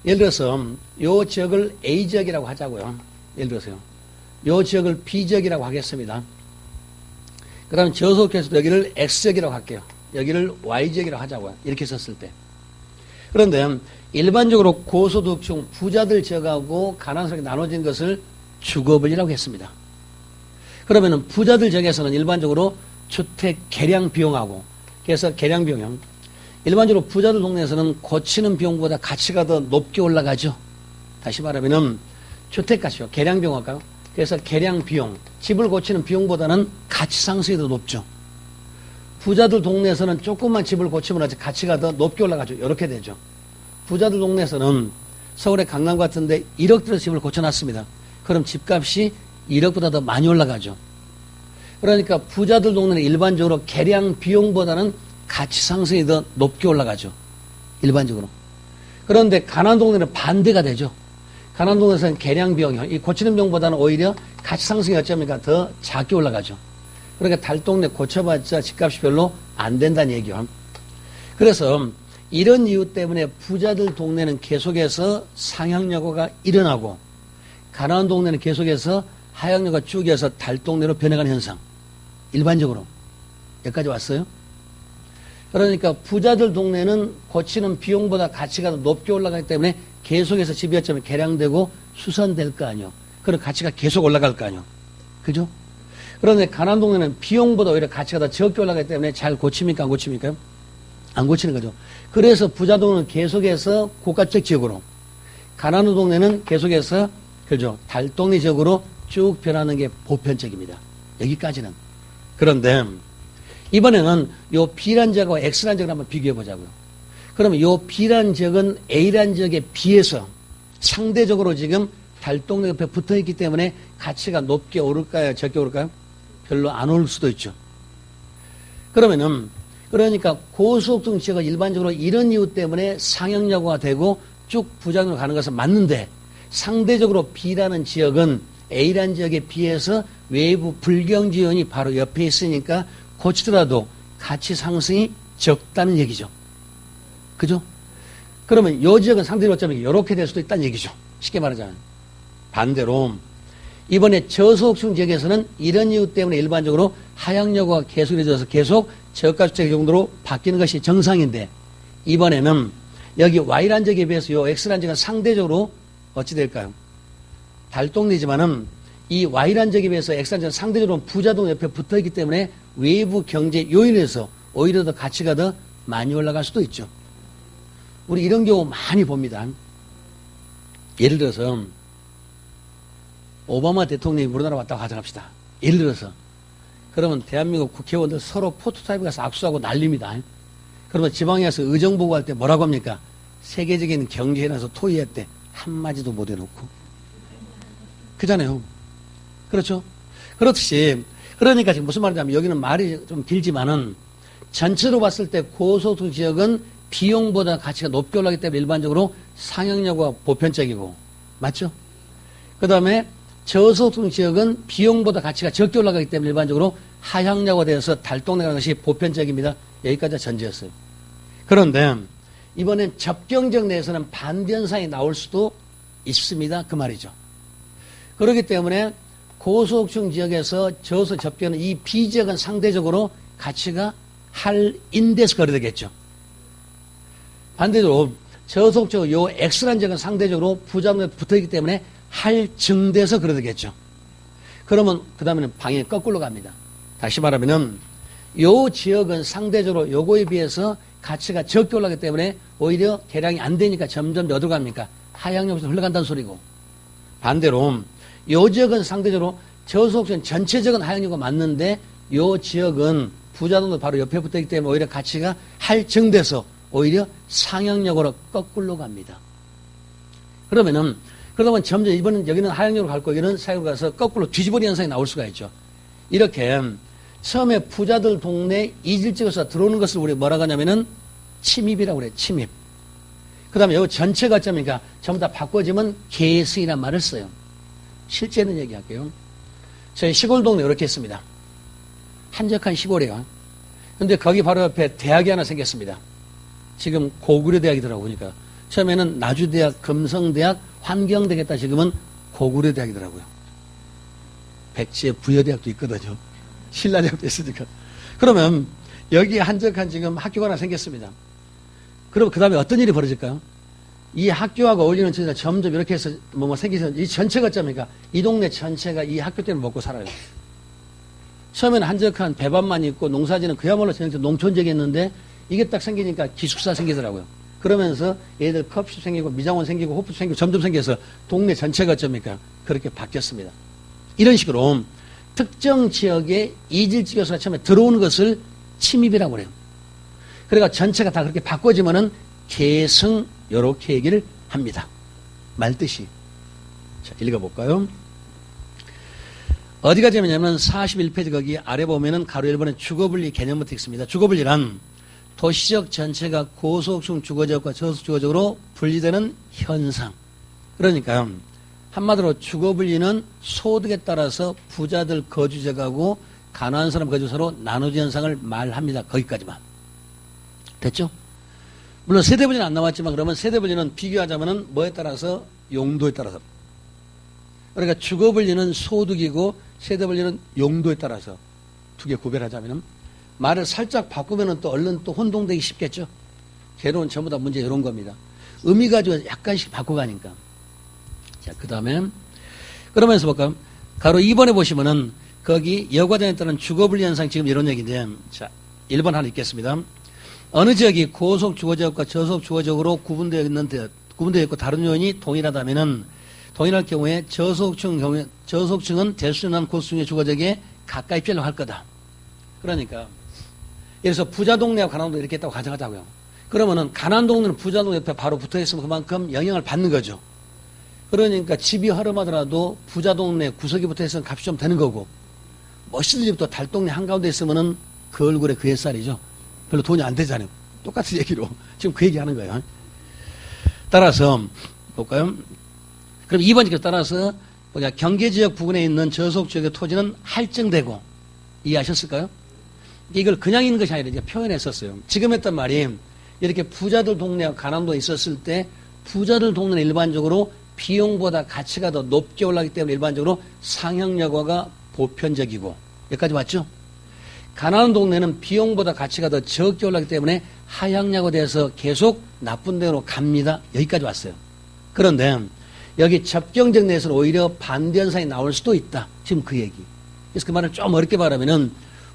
예를 들어서 요 지역을 A지역이라고 하자고요. 예를 들어서요. 요 지역을 B지역이라고 하겠습니다. 그 다음에 저소득계층에서도 여기를 X지역이라고 할게요. 여기를 Y지역이라고 하자고요. 이렇게 썼을 때. 그런데 일반적으로 고소득층 부자들 지역하고 가난한 사람이 나눠진 것을 주거분리라고 했습니다. 그러면은 부자들 지역에서는 일반적으로 주택 개량 비용하고, 그래서 개량 비용, 일반적으로 부자들 동네에서는 고치는 비용보다 가치가 더 높게 올라가죠. 다시 말하면은 주택가치요. 개량 비용 할까요? 그래서 개량 비용, 집을 고치는 비용보다는 가치 상승이 더 높죠. 부자들 동네에서는 조금만 집을 고치면 아직 가치가 더 높게 올라가죠. 이렇게 되죠. 부자들 동네에서는 서울의 강남 같은데 1억 들여서 집을 고쳐놨습니다. 그럼 집값이 1억보다 더 많이 올라가죠. 그러니까 부자들 동네는 일반적으로 개량 비용보다는 가치 상승이 더 높게 올라가죠. 일반적으로. 그런데 가난한 동네는 반대가 되죠. 가난한 동네에서는 개량 비용이, 이 고치는 비용보다는 오히려 가치 상승이 어쩌니까 더 작게 올라가죠. 그러니까 달동네 고쳐봤자 집값이 별로 안 된다는 얘기요. 그래서 이런 이유 때문에 부자들 동네는 계속해서 상향여고가 일어나고, 가난한 동네는 계속해서 하향여고가 쭉 이어서 달동네로 변해가는 현상. 일반적으로. 여기까지 왔어요? 그러니까 부자들 동네는 고치는 비용보다 가치가 더 높게 올라가기 때문에 계속해서 집이 어쩌면 개량되고 수선될 거 아니요. 그런 가치가 계속 올라갈 거 아니요. 그죠? 그런데 가난한 동네는 비용보다 오히려 가치가 더 적게 올라가기 때문에 잘 고칩니까? 안 고칩니까? 안 고치는 거죠. 그래서 부자 동네는 계속해서 고가적 지역으로, 가난한 동네는 계속해서, 그죠? 달동네 지역으로 쭉 변하는 게 보편적입니다. 여기까지는. 그런데 이번에는 요 B란 지역과 X란 지역을 한번 비교해 보자고요. 그러면 요 B란 지역은 A란 지역에 비해서 상대적으로 지금 달동네 옆에 붙어 있기 때문에 가치가 높게 오를까요? 적게 오를까요? 별로 안 오를 수도 있죠. 그러니까 고소득층 지역은 일반적으로 이런 이유 때문에 상향여고가 되고 쭉 부자층으로 가는 것은 맞는데, 상대적으로 B라는 지역은 A라는 지역에 비해서 외부 불경지 요인이 바로 옆에 있으니까 고치더라도 가치 상승이 적다는 얘기죠. 그죠? 그러면 요 지역은 상대적으로 어쩌면 이렇게 될 수도 있다는 얘기죠. 쉽게 말하자면. 반대로 이번에 저소득층 지역에서는 이런 이유 때문에 일반적으로 하향여고가 계속 이루어져서 계속 저가 주택 정도로 바뀌는 것이 정상인데, 이번에는 여기 Y란 지역에 비해서 요 X란 지역은 상대적으로 어찌 될까요? 달동네지만은 이 Y란 지역에 비해서 X란 지역은 상대적으로 부자동 옆에 붙어 있기 때문에 외부 경제 요인에서 오히려 더 가치가 더 많이 올라갈 수도 있죠. 우리 이런 경우 많이 봅니다. 예를 들어서 오바마 대통령이 우리나라 왔다고 가정합시다. 예를 들어서. 그러면 대한민국 국회의원들 서로 포토타입에 가서 악수하고 난립니다. 그러면 지방에 가서 의정보고할 때 뭐라고 합니까? 세계적인 경제에서 토의했대. 한마디도 못 해놓고. 그잖아요. 그렇죠? 그렇듯이, 그러니까 지금 무슨 말이냐면, 여기는 말이 좀 길지만은, 전체로 봤을 때 고소득 지역은 비용보다 가치가 높게 올라가기 때문에 일반적으로 상향여고가 보편적이고, 맞죠? 그 다음에 저소득 지역은 비용보다 가치가 적게 올라가기 때문에 일반적으로 하향여고가 되어서 달동네라는 것이 보편적입니다. 여기까지가 전제였어요. 그런데 이번엔 접경적 내에서는 반변상이 나올 수도 있습니다. 그 말이죠. 그렇기 때문에 고소득층 지역에서 저소 접경은 이 B지역은 상대적으로 가치가 할인돼서 거래되겠죠. 반대로 저소득층 요 X라는 지역은 상대적으로 부자동에 붙어있기 때문에 할증돼서 거래되겠죠. 그러면 그 다음에는 방향이 거꾸로 갑니다. 다시 말하면은 요 지역은 상대적으로 요거에 비해서 가치가 적게 올라가기 때문에 오히려 개량이 안 되니까 점점 어디로 갑니까? 하향역으로 흘러간다는 소리고, 반대로 요 지역은 상대적으로 저소득층 전체적인 하향역가 맞는데 요 지역은 부자동도 바로 옆에 붙어있기 때문에 오히려 가치가 할증돼서 오히려 상향역으로 거꾸로 갑니다. 그러면은 그러면 점점 이번엔 여기는 하향역으로 갈 거고 여기는 상향역으로 가서 거꾸로 뒤집어진 현상이 나올 수가 있죠. 이렇게 처음에 부자들 동네 이질적에서 들어오는 것을 우리 뭐라고 하냐면은 침입이라고 그래요. 침입. 그 다음에 여기 전체가 어쩌니까 전부 다 바꿔지면 계승이라는 말을 써요. 실제는 얘기할게요. 저희 시골 동네 이렇게 있습니다. 한적한 시골이에요. 근데 거기 바로 옆에 대학이 하나 생겼습니다. 지금 고구려 대학이더라고 보니까. 처음에는 나주대학, 금성대학, 환경되겠다. 지금은 고구려 대학이더라고요. 백지에 부여대학도 있거든요. 신라대학도 있으니까. 그러면 여기 한적한 지금 학교가 하나 생겼습니다. 그럼 그 다음에 어떤 일이 벌어질까요? 이 학교하고 어울리는 전체가 점점 이렇게 해서 뭐 생기서 이 전체가 어쩌니까 이 동네 전체가 이 학교 때문에 먹고 살아요. 처음에는 한적한 배반만 있고 농사지는 그야말로 전형적 농촌적이었는데 이게 딱 생기니까 기숙사 생기더라고요. 그러면서 얘들 컵십 생기고 미장원 생기고 호프 생기고 점점 생겨서 동네 전체가 어쩌니까 그렇게 바뀌었습니다. 이런 식으로 특정 지역의 이질적에서 처음에 들어오는 것을 침입이라고 그래요. 그러니까 전체가 다 그렇게 바꿔지면은 계승, 요렇게 얘기를 합니다. 말뜻이. 자, 읽어볼까요? 어디가 재미냐면 41페이지 거기 아래 보면은 가로 1번에 주거분리 개념부터 있습니다. 주거분리란 도시적 전체가 고소득층 주거지역과 저소득 주거지역으로 분리되는 현상. 그러니까 한마디로 주거분리는 소득에 따라서 부자들 거주지역하고 가난한 사람 거주지역으로 나누지 현상을 말합니다. 거기까지만. 됐죠? 물론 세대분리는 안 나왔지만 그러면 세대분리는 비교하자면은 뭐에 따라서? 용도에 따라서. 그러니까 주거분리는 소득이고 세대분리는 용도에 따라서 두 개 구별하자면은 말을 살짝 바꾸면은 또 얼른 또 혼동되기 쉽겠죠? 개론은 전부 다 문제 이런 겁니다. 의미 가지고 약간씩 바꿔가니까. 자, 그 다음에 그러면서 볼까요? 가로 2번에 보시면은 거기 여과정에 따른 주거분리 현상 지금 이런 얘기인데, 자, 1번 하나 읽겠습니다. 어느 지역이 고소득 주거지역과 저소득 주거지역으로 구분되어 있고 다른 요인이 동일하다면은 동일할 경우에 저소득층은 될 수 있는 고수층의 주거지역에 가까이 필요로 할 거다. 그러니까 예를 들어서 부자 동네하고 가난한 동네 이렇게 했다고 가정하자고요. 그러면은 가난한 동네는 부자 동네 옆에 바로 붙어 있으면 그만큼 영향을 받는 거죠. 그러니까 집이 허름하더라도 부자 동네 구석이 붙어 있으면 값이 좀 되는 거고, 멋있는 집도 달동네 한가운데 있으면은 그 얼굴에 그 햇살이죠. 별로 돈이 안 되잖아요. 똑같은 얘기로 지금 그 얘기 하는 거예요. 따라서 볼까요? 그럼 2번 지표 따라서 경계지역 부근에 있는 저소득 지역의 토지는 할증되고, 이해하셨을까요? 이걸 그냥 있는 것이 아니라 이제 표현했었어요. 지금 했던 말이 이렇게 부자들 동네와 가난도 있었을 때 부자들 동네는 일반적으로 비용보다 가치가 더 높게 올라가기 때문에 일반적으로 상향여과가 보편적이고, 여기까지 맞죠? 가난한 동네는 비용보다 가치가 더 적게 올라가기 때문에 하향약에 대해서 계속 나쁜 데로 갑니다. 여기까지 왔어요. 그런데 여기 접경적 내에서는 오히려 반대 현상이 나올 수도 있다. 지금 그 얘기. 그래서 그 말을 좀 어렵게 말하면은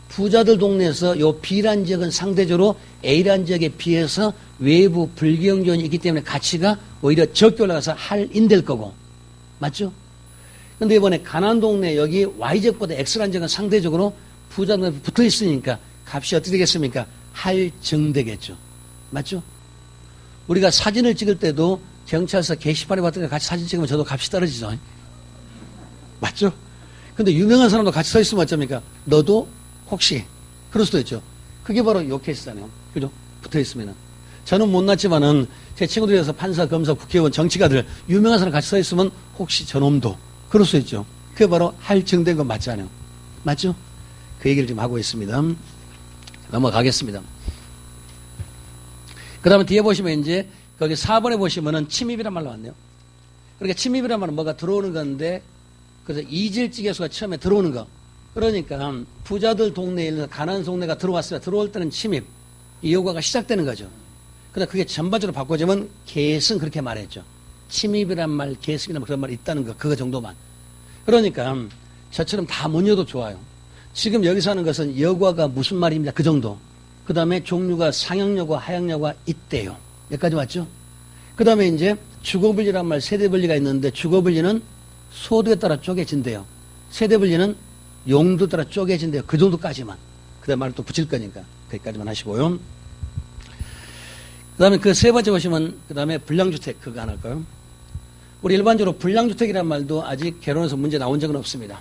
부자들 동네에서 요 B란 지역은 상대적으로 A란 지역에 비해서 외부 불경 요인이 있기 때문에 가치가 오히려 적게 올라가서 할인될 거고. 맞죠? 근데 이번에 가난한 동네 여기 Y지역보다 X란 지역은 상대적으로 부자들 붙어 있으니까 값이 어떻게 되겠습니까? 할증되겠죠. 맞죠? 우리가 사진을 찍을 때도 경찰서 게시판에 봤더니 같이 사진 찍으면 저도 값이 떨어지죠. 맞죠? 근데 유명한 사람도 같이 서 있으면 어쩝니까? 너도 혹시 그럴 수도 있죠. 그게 바로 요 케이스잖아요. 그죠? 붙어 있으면은. 저는 못났지만은 제 친구들에서 판사, 검사, 국회의원, 정치가들 유명한 사람 같이 서 있으면 혹시 저놈도 그럴 수 있죠. 그게 바로 할증된 건 맞잖아요. 맞죠? 그 얘기를 지금 하고 있습니다. 넘어가겠습니다. 그 다음에 뒤에 보시면 이제 거기 4번에 보시면은 침입이란 말 나왔네요. 그러니까 침입이란 말은 뭐가 들어오는 건데, 그래서 이질직에서가 처음에 들어오는 거. 그러니까 부자들 동네에 가난한 동네가 들어왔어요. 들어올 때는 침입, 이 여과가 시작되는 거죠. 근데 그게 전반적으로 바꿔주면 계승 그렇게 말했죠. 침입이란 말, 계승이란 말, 그런 말이 있다는 거, 그거 정도만. 그러니까 저처럼 다 못 읽어도 좋아요. 지금 여기서 하는 것은 여과가 무슨 말입니다. 그 정도. 그 다음에 종류가 상향여과, 하향여과 있대요. 여기까지 왔죠? 그 다음에 이제 주거분리란 말, 세대분리가 있는데 주거분리는 소득에 따라 쪼개진대요. 세대분리는 용도에 따라 쪼개진대요. 그 정도까지만. 그 다음에 말을 또 붙일 거니까 거기까지만 하시고요. 그 다음에 그 세 번째 보시면 그 다음에 불량주택 그거 안 할까요? 우리 일반적으로 불량주택이란 말도 아직 개론에서 문제 나온 적은 없습니다.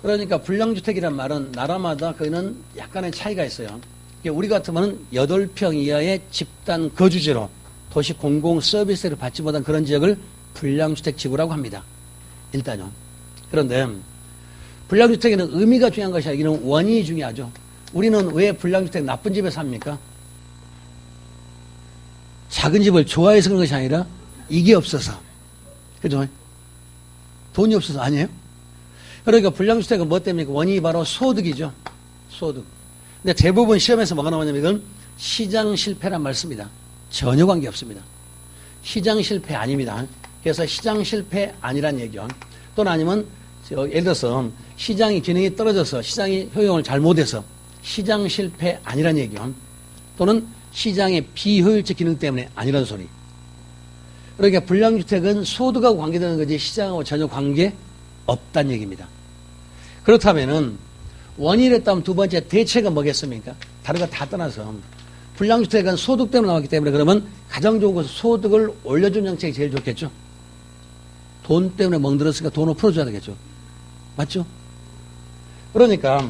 그러니까 불량주택이란 말은 나라마다 거기는 약간의 차이가 있어요. 우리 같으면 8평 이하의 집단 거주지로 도시 공공 서비스를 받지 못한 그런 지역을 불량주택 지구라고 합니다. 일단요. 그런데 불량주택에는 의미가 중요한 것이 아니라 이는 원인이 중요하죠. 우리는 왜 불량주택 나쁜 집에 삽니까? 작은 집을 좋아해서 그런 것이 아니라 이게 없어서. 그죠? 돈이 없어서 아니에요? 그러니까 불량주택은 뭐 때문입니까? 원인이 바로 소득이죠. 소득. 근데 대부분 시험에서 뭐가 나오냐면 이건 시장 실패란 말 씁니다. 전혀 관계 없습니다. 시장 실패 아닙니다. 그래서 시장 실패 아니란 얘기요. 또는 아니면 예를 들어서 시장이 기능이 떨어져서 시장이 효용을 잘못해서 시장 실패 아니란 얘기요. 또는 시장의 비효율적 기능 때문에 아니란 소리. 그러니까 불량주택은 소득하고 관계되는 거지 시장하고 전혀 관계 없다는 얘기입니다. 그렇다면은 원인을 했다면 두 번째 대책은 뭐겠습니까? 다른 거 다 떠나서 불량주택은 소득 때문에 나왔기 때문에 그러면 가장 좋은 것은 소득을 올려주는 정책이 제일 좋겠죠. 돈 때문에 멍들었으니까 돈을 풀어줘야 되겠죠. 맞죠? 그러니까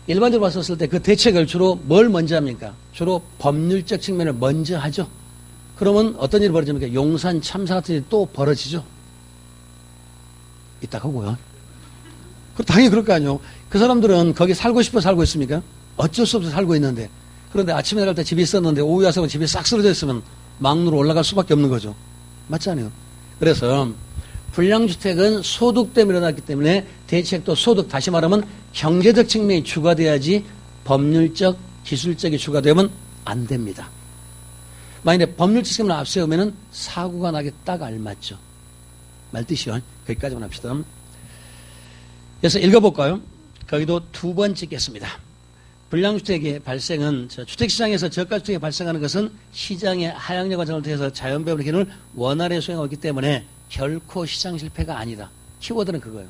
일반적으로 봤었을 때 그 대책을 주로 뭘 먼저 합니까? 주로 법률적 측면을 먼저 하죠. 그러면 어떤 일이 벌어집니까? 용산 참사 같은 일이 또 벌어지죠. 이따 하고요. 당연히 그럴 거 아니에요. 그 사람들은 거기 살고 싶어 살고 있습니까? 어쩔 수 없어 살고 있는데. 그런데 아침에 나갈 때 집에 있었는데 오후에 와서 집에 싹 쓰러져 있으면 막루로 올라갈 수밖에 없는 거죠. 맞지 않아요? 그래서 불량주택은 소득 때문에 일어났기 때문에 대책도 소득, 다시 말하면 경제적 측면이 추가돼야지 법률적, 기술적이 추가되면 안 됩니다. 만약에 법률적 측면을 앞세우면 사고가 나게 딱 알맞죠. 말뜻이요. 거기까지만 합시다. 그래서 읽어볼까요? 거기도 두 번 찍겠습니다. 불량주택의 발생은 주택시장에서 저가주택이 발생하는 것은 시장의 하향 과정을 통해서 자연배분의 기능을 원활하게 수행하기 때문에 결코 시장 실패가 아니다. 키워드는 그거예요.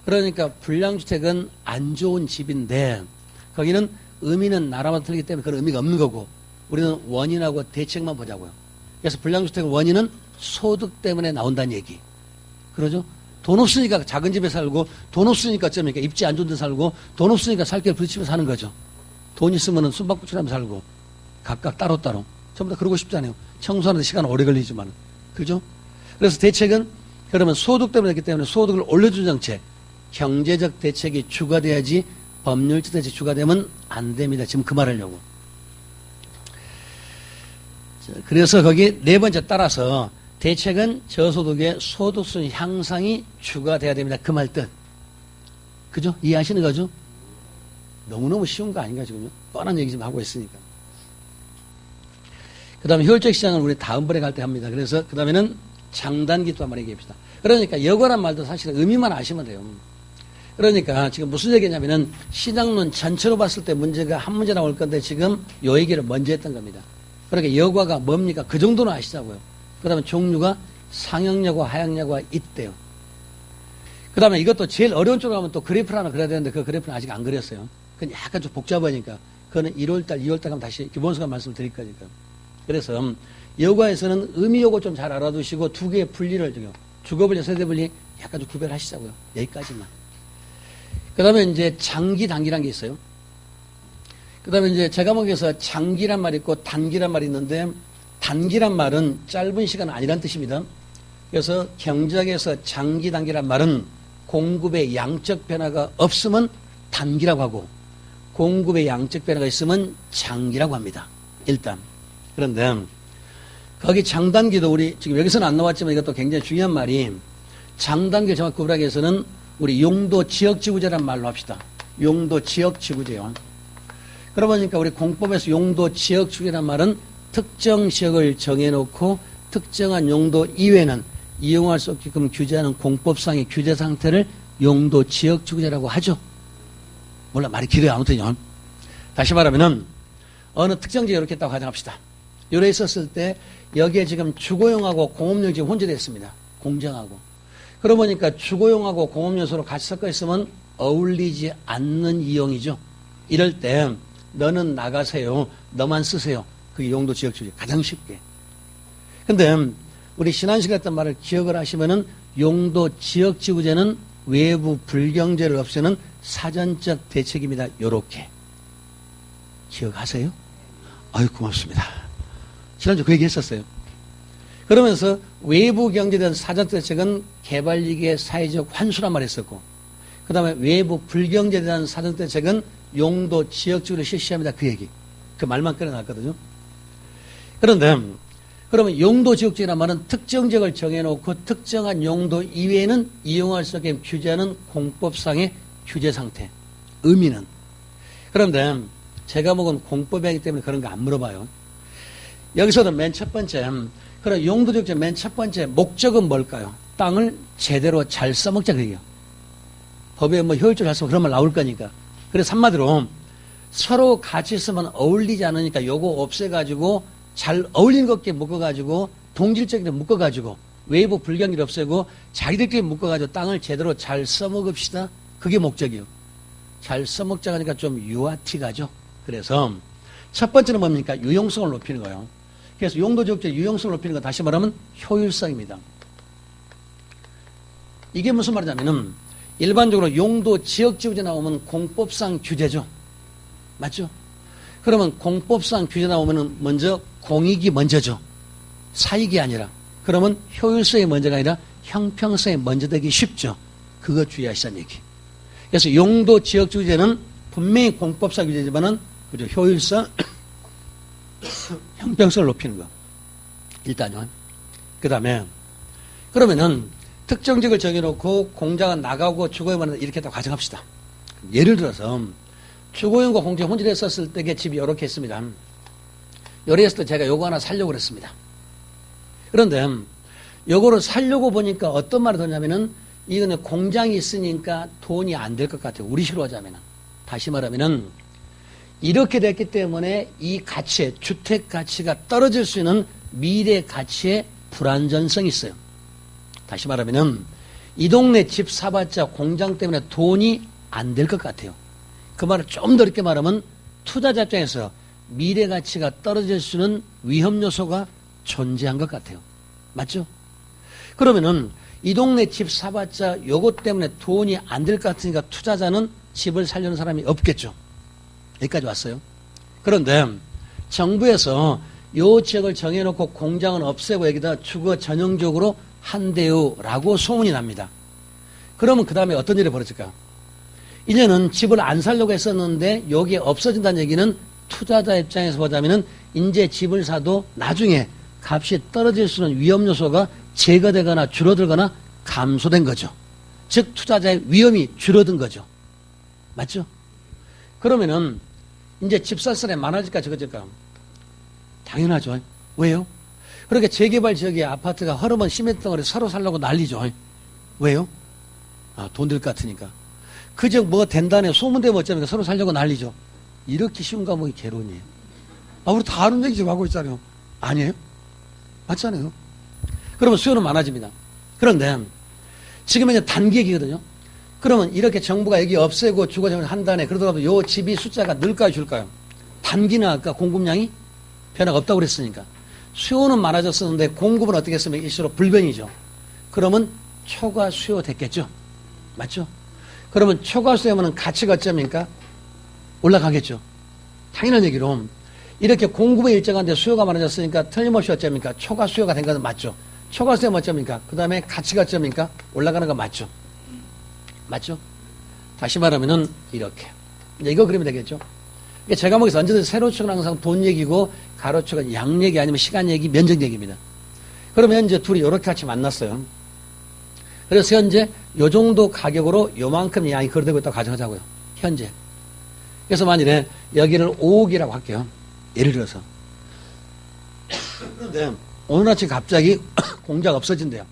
그러니까 불량주택은 안 좋은 집인데 거기는 의미는 나라마다 틀리기 때문에 그런 의미가 없는 거고 우리는 원인하고 대책만 보자고요. 그래서 불량주택의 원인은 소득 때문에 나온다는 얘기. 그러죠? 돈 없으니까 작은 집에 살고 돈 없으니까 어쩌니까 입지 안 좋은 데 살고 돈 없으니까 살 길 부딪히며 사는 거죠. 돈 있으면 숨바꼭질하며 살고 각각 따로따로 전부 다 그러고 싶지 않아요. 청소하는데 시간 오래 걸리지만. 그죠? 그래서 대책은 그러면 소득 때문에 했기 때문에 소득을 올려주는 정책, 경제적 대책이 추가돼야지 법률적 대책이 추가되면 안 됩니다. 지금 그 말하려고. 그래서 거기 네 번째 따라서 대책은 저소득의 소득순 향상이 주가 돼야 됩니다. 그 말 뜻. 그죠? 이해하시는 거죠? 너무너무 쉬운 거 아닌가 지금요? 뻔한 얘기 좀 하고 있으니까. 그 다음에 효율적 시장은 우리 다음번에 갈 때 합니다. 그래서 그 다음에는 장단기 또 한번 얘기합시다. 그러니까 여거란 말도 사실은 의미만 아시면 돼요. 그러니까 지금 무슨 얘기냐면은 시장론 전체로 봤을 때 문제가 한 문제 나올 건데 지금 요 얘기를 먼저 했던 겁니다. 그러니까 여과가 뭡니까? 그 정도는 아시자고요. 그 다음에 종류가 상향여과, 하향여과가 있대요. 그 다음에 이것도 제일 어려운 쪽으로 가면 또 그래프를 하나 그려야 되는데 그 그래프는 아직 안 그렸어요. 그건 약간 좀 복잡하니까. 그거는 1월달, 2월달 가면 다시 기본수가 말씀을 드릴 거니까. 그래서 여과에서는 의미 요거 좀 잘 알아두시고 두 개의 분리를 중요. 주거분리, 세대분리 약간 좀 구별하시자고요. 여기까지만. 그 다음에 이제 장기, 단기란 게 있어요. 그 다음에 이제 제 과목에서 장기란 말이 있고 단기란 말이 있는데 단기란 말은 짧은 시간 아니란 뜻입니다. 그래서 경제학에서 장기, 단기란 말은 공급의 양적 변화가 없으면 단기라고 하고 공급의 양적 변화가 있으면 장기라고 합니다. 일단. 그런데 거기 장단기도 우리 지금 여기서는 안 나왔지만 이것도 굉장히 중요한 말이 장단기를 정확히 구분하기 위해서는 우리 용도 지역지구제란 말로 합시다. 용도 지역지구제요. 그러고 보니까 우리 공법에서 용도 지역지구제란 말은 특정 지역을 정해놓고 특정한 용도 이외에는 이용할 수 없게끔 규제하는 공법상의 규제 상태를 용도 지역지구제라고 하죠. 몰라 말이 길어요. 아무튼요. 다시 말하면은 어느 특정 지역에 이렇게 있다고 가정합시다. 요래 있었을 때 여기에 지금 주거용하고 공업용이 지금 혼재되어 있습니다. 공정하고. 그러고 보니까 주거용하고 공업용소로 같이 섞어 있으면 어울리지 않는 이용이죠. 이럴 때 너는 나가세요. 너만 쓰세요. 그게 용도 지역주의 가장 쉽게. 근데 우리 신한식에 했던 말을 기억을 하시면은 용도 지역지구제는 외부 불경제를 없애는 사전적 대책입니다. 요렇게. 기억하세요? 아유, 고맙습니다. 지난주 그 얘기 했었어요. 그러면서 외부 경제에 대한 사전적 대책은 개발이익의 사회적 환수란 말을 했었고, 그 다음에 외부 불경제에 대한 사전적 대책은 용도 지역주의를 실시합니다. 그 얘기. 그 말만 꺼내놨거든요. 그런데, 그러면 용도 지역주의란 말은 특정 지역을 정해놓고 특정한 용도 이외에는 이용할 수 없게 규제하는 공법상의 규제 상태. 의미는. 그런데 제가 먹은 공법이기 때문에 그런 거 안 물어봐요. 여기서는 맨 첫 번째, 그럼 용도 지역주의 맨 첫 번째 목적은 뭘까요? 땅을 제대로 잘 써먹자 그게요. 법에 뭐 효율적으로 잘 쓰면 그런 말 나올 거니까. 그래서 한마디로 서로 같이 쓰면 어울리지 않으니까 요거 없애가지고 잘 어울리는 것께 묶어가지고 동질적으로 묶어가지고 외부 불경기를 없애고 자기들끼리 묶어가지고 땅을 제대로 잘 써먹읍시다. 그게 목적이요. 잘 써먹자 하니까 좀 유아티 가죠. 그래서 첫 번째는 뭡니까? 유용성을 높이는 거예요. 그래서 용도지역주의 유용성을 높이는 거 다시 말하면 효율성입니다. 이게 무슨 말이냐면은 일반적으로 용도 지역지구제 나오면 공법상 규제죠. 맞죠? 그러면 공법상 규제 나오면은 먼저 공익이 먼저죠. 사익이 아니라. 그러면 효율성이 먼저가 아니라 형평성이 먼저 되기 쉽죠. 그거 주의하시자는 얘기. 그래서 용도 지역주제는 분명히 공법상 규제지만은 그죠? 효율성, 형평성을 높이는 거. 일단요. 그 다음에 그러면은 특정 지역을 정해놓고 공장은 나가고 주거용은 이렇게 다 가정합시다. 예를 들어서 주거용과 공장 혼질했었을 때 집이 이렇게 있습니다. 요래 했을 때 제가 요거 하나 살려고 그랬습니다. 그런데 요거를 살려고 보니까 어떤 말을 하냐면은 이거는 공장이 있으니까 돈이 안 될 것 같아요. 우리 식으로 하자면은. 다시 말하면은 이렇게 됐기 때문에 이 가치에 주택 가치가 떨어질 수 있는 미래 가치의 불안전성이 있어요. 다시 말하면은 이 동네 집 사봤자 공장 때문에 돈이 안 될 것 같아요. 그 말을 좀 더 이렇게 말하면 투자자 입장에서 미래 가치가 떨어질 수 있는 위험 요소가 존재한 것 같아요. 맞죠? 그러면은 이 동네 집 사봤자 요것 때문에 돈이 안 될 것 같으니까 투자자는 집을 살려는 사람이 없겠죠. 여기까지 왔어요. 그런데 정부에서 요 지역을 정해놓고 공장은 없애고 여기다 주거 전형적으로 한대요라고 소문이 납니다. 그러면 그 다음에 어떤 일이 벌어질까? 이제는 집을 안 살려고 했었는데 여기에 없어진다는 얘기는 투자자 입장에서 보자면은 이제 집을 사도 나중에 값이 떨어질 수 있는 위험 요소가 제거되거나 줄어들거나 감소된 거죠. 즉 투자자의 위험이 줄어든 거죠. 맞죠? 그러면은 이제 집 살 사람이 많아질까 적어질까? 당연하죠. 왜요? 그렇게 재개발 지역에 아파트가 허름한 시멘트 덩어리 서로 살려고 난리죠. 왜요? 돈 들 것 같으니까. 그 지역 뭐가 된다네 소문대면 어쩌니까 서로 살려고 난리죠. 이렇게 쉬운 과목이 개론이에요. 우리 다 아는 얘기 지금 하고 있잖아요. 아니에요? 맞잖아요. 그러면 수요는 많아집니다. 그런데 지금은 이제 단기획이거든요. 그러면 이렇게 정부가 여기 없애고 주거정을 한다네. 그러더라도 요 집이 숫자가 늘까요 줄까요? 단기나 아까 공급량이 변화가 없다고 그랬으니까. 수요는 많아졌었는데 공급은 어떻게 했으면 일시로 불변이죠. 그러면 초과 수요 됐겠죠. 맞죠? 그러면 초과 수요면 가치가 어쩌니까 올라가겠죠. 당연한 얘기로 이렇게 공급이 일정한데 수요가 많아졌으니까 틀림없이 어쩌니까 초과 수요가 된 것은 맞죠. 초과 수요는 어쩌니까 그 다음에 가치가 어쩌니까 올라가는 거 맞죠. 맞죠? 다시 말하면은 이렇게 이거 그리면 되겠죠. 제 과목에서 언제든지 세로축은 항상 돈 얘기고 가로축은 양 얘기 아니면 시간 얘기, 면적 얘기입니다. 그러면 이제 둘이 이렇게 같이 만났어요. 그래서 현재 요 정도 가격으로 요만큼 양이 거래되고 있다고 가정하자고요. 현재. 그래서 만일에 여기를 5억이라고 할게요. 예를 들어서. 그런데 오늘 아침 갑자기 공자가 없어진대요.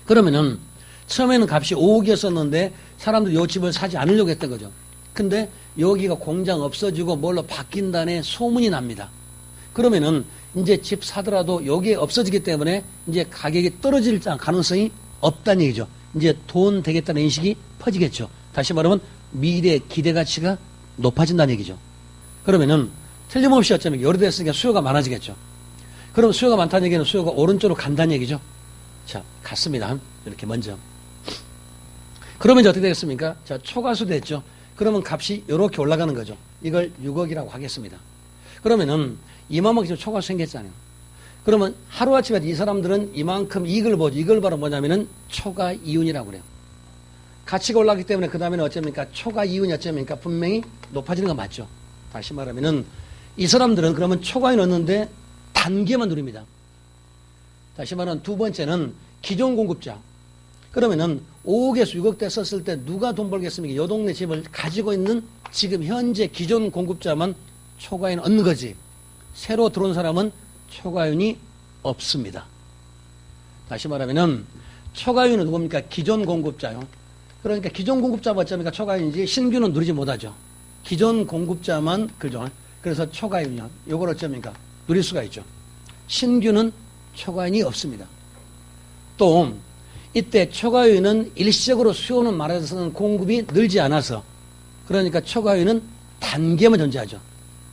그러면은 처음에는 값이 5억이었었는데 사람들이 요 집을 사지 않으려고 했던 거죠. 근데 여기가 공장 없어지고 뭘로 바뀐다네 소문이 납니다. 그러면은 이제 집 사더라도 여기에 없어지기 때문에 이제 가격이 떨어질 가능성이 없다는 얘기죠. 이제 돈 되겠다는 인식이 퍼지겠죠. 다시 말하면 미래 기대 가치가 높아진다는 얘기죠. 그러면은 틀림없이 어쩌면 오래됐으니까 수요가 많아지겠죠. 그럼 수요가 많다는 얘기는 수요가 오른쪽으로 간다는 얘기죠. 자, 갔습니다. 이렇게 먼저. 그러면 이제 어떻게 되겠습니까? 자, 초과수 됐죠. 그러면 값이 이렇게 올라가는 거죠. 이걸 6억이라고 하겠습니다. 그러면은 이만큼 지금 초과수 생겼잖아요. 그러면 하루아침에 이 사람들은 이만큼 이익을 보죠. 이걸 바로 뭐냐면은 초과 이윤이라고 그래요. 가치가 올랐기 때문에 그 다음에는 어쩌니까 초과 이윤이 어쩌니까 분명히 높아지는 건 맞죠. 다시 말하면은 이 사람들은 그러면 초과이윤 얻는데 단계만 누립니다. 다시 말하면 두 번째는 기존 공급자. 그러면은 5억에서 6억 대 썼을 때 누가 돈 벌겠습니까? 요 동네 집을 가지고 있는 지금 현재 기존 공급자만 초과이윤 얻는 거지. 새로 들어온 사람은 초과이윤이 없습니다. 다시 말하면은 초과이윤은 누굽니까? 기존 공급자요. 그러니까 기존 공급자만 어쩌니까 초과이윤이지 신규는 누리지 못하죠. 기존 공급자만 그죠. 그래서 초과이윤이요. 요걸 어쩌니까 누릴 수가 있죠. 신규는 초과이윤이 없습니다. 또 이때 초과이윤은 일시적으로 수요는 많아져서는 공급이 늘지 않아서 그러니까 초과이윤은 단계만 존재하죠.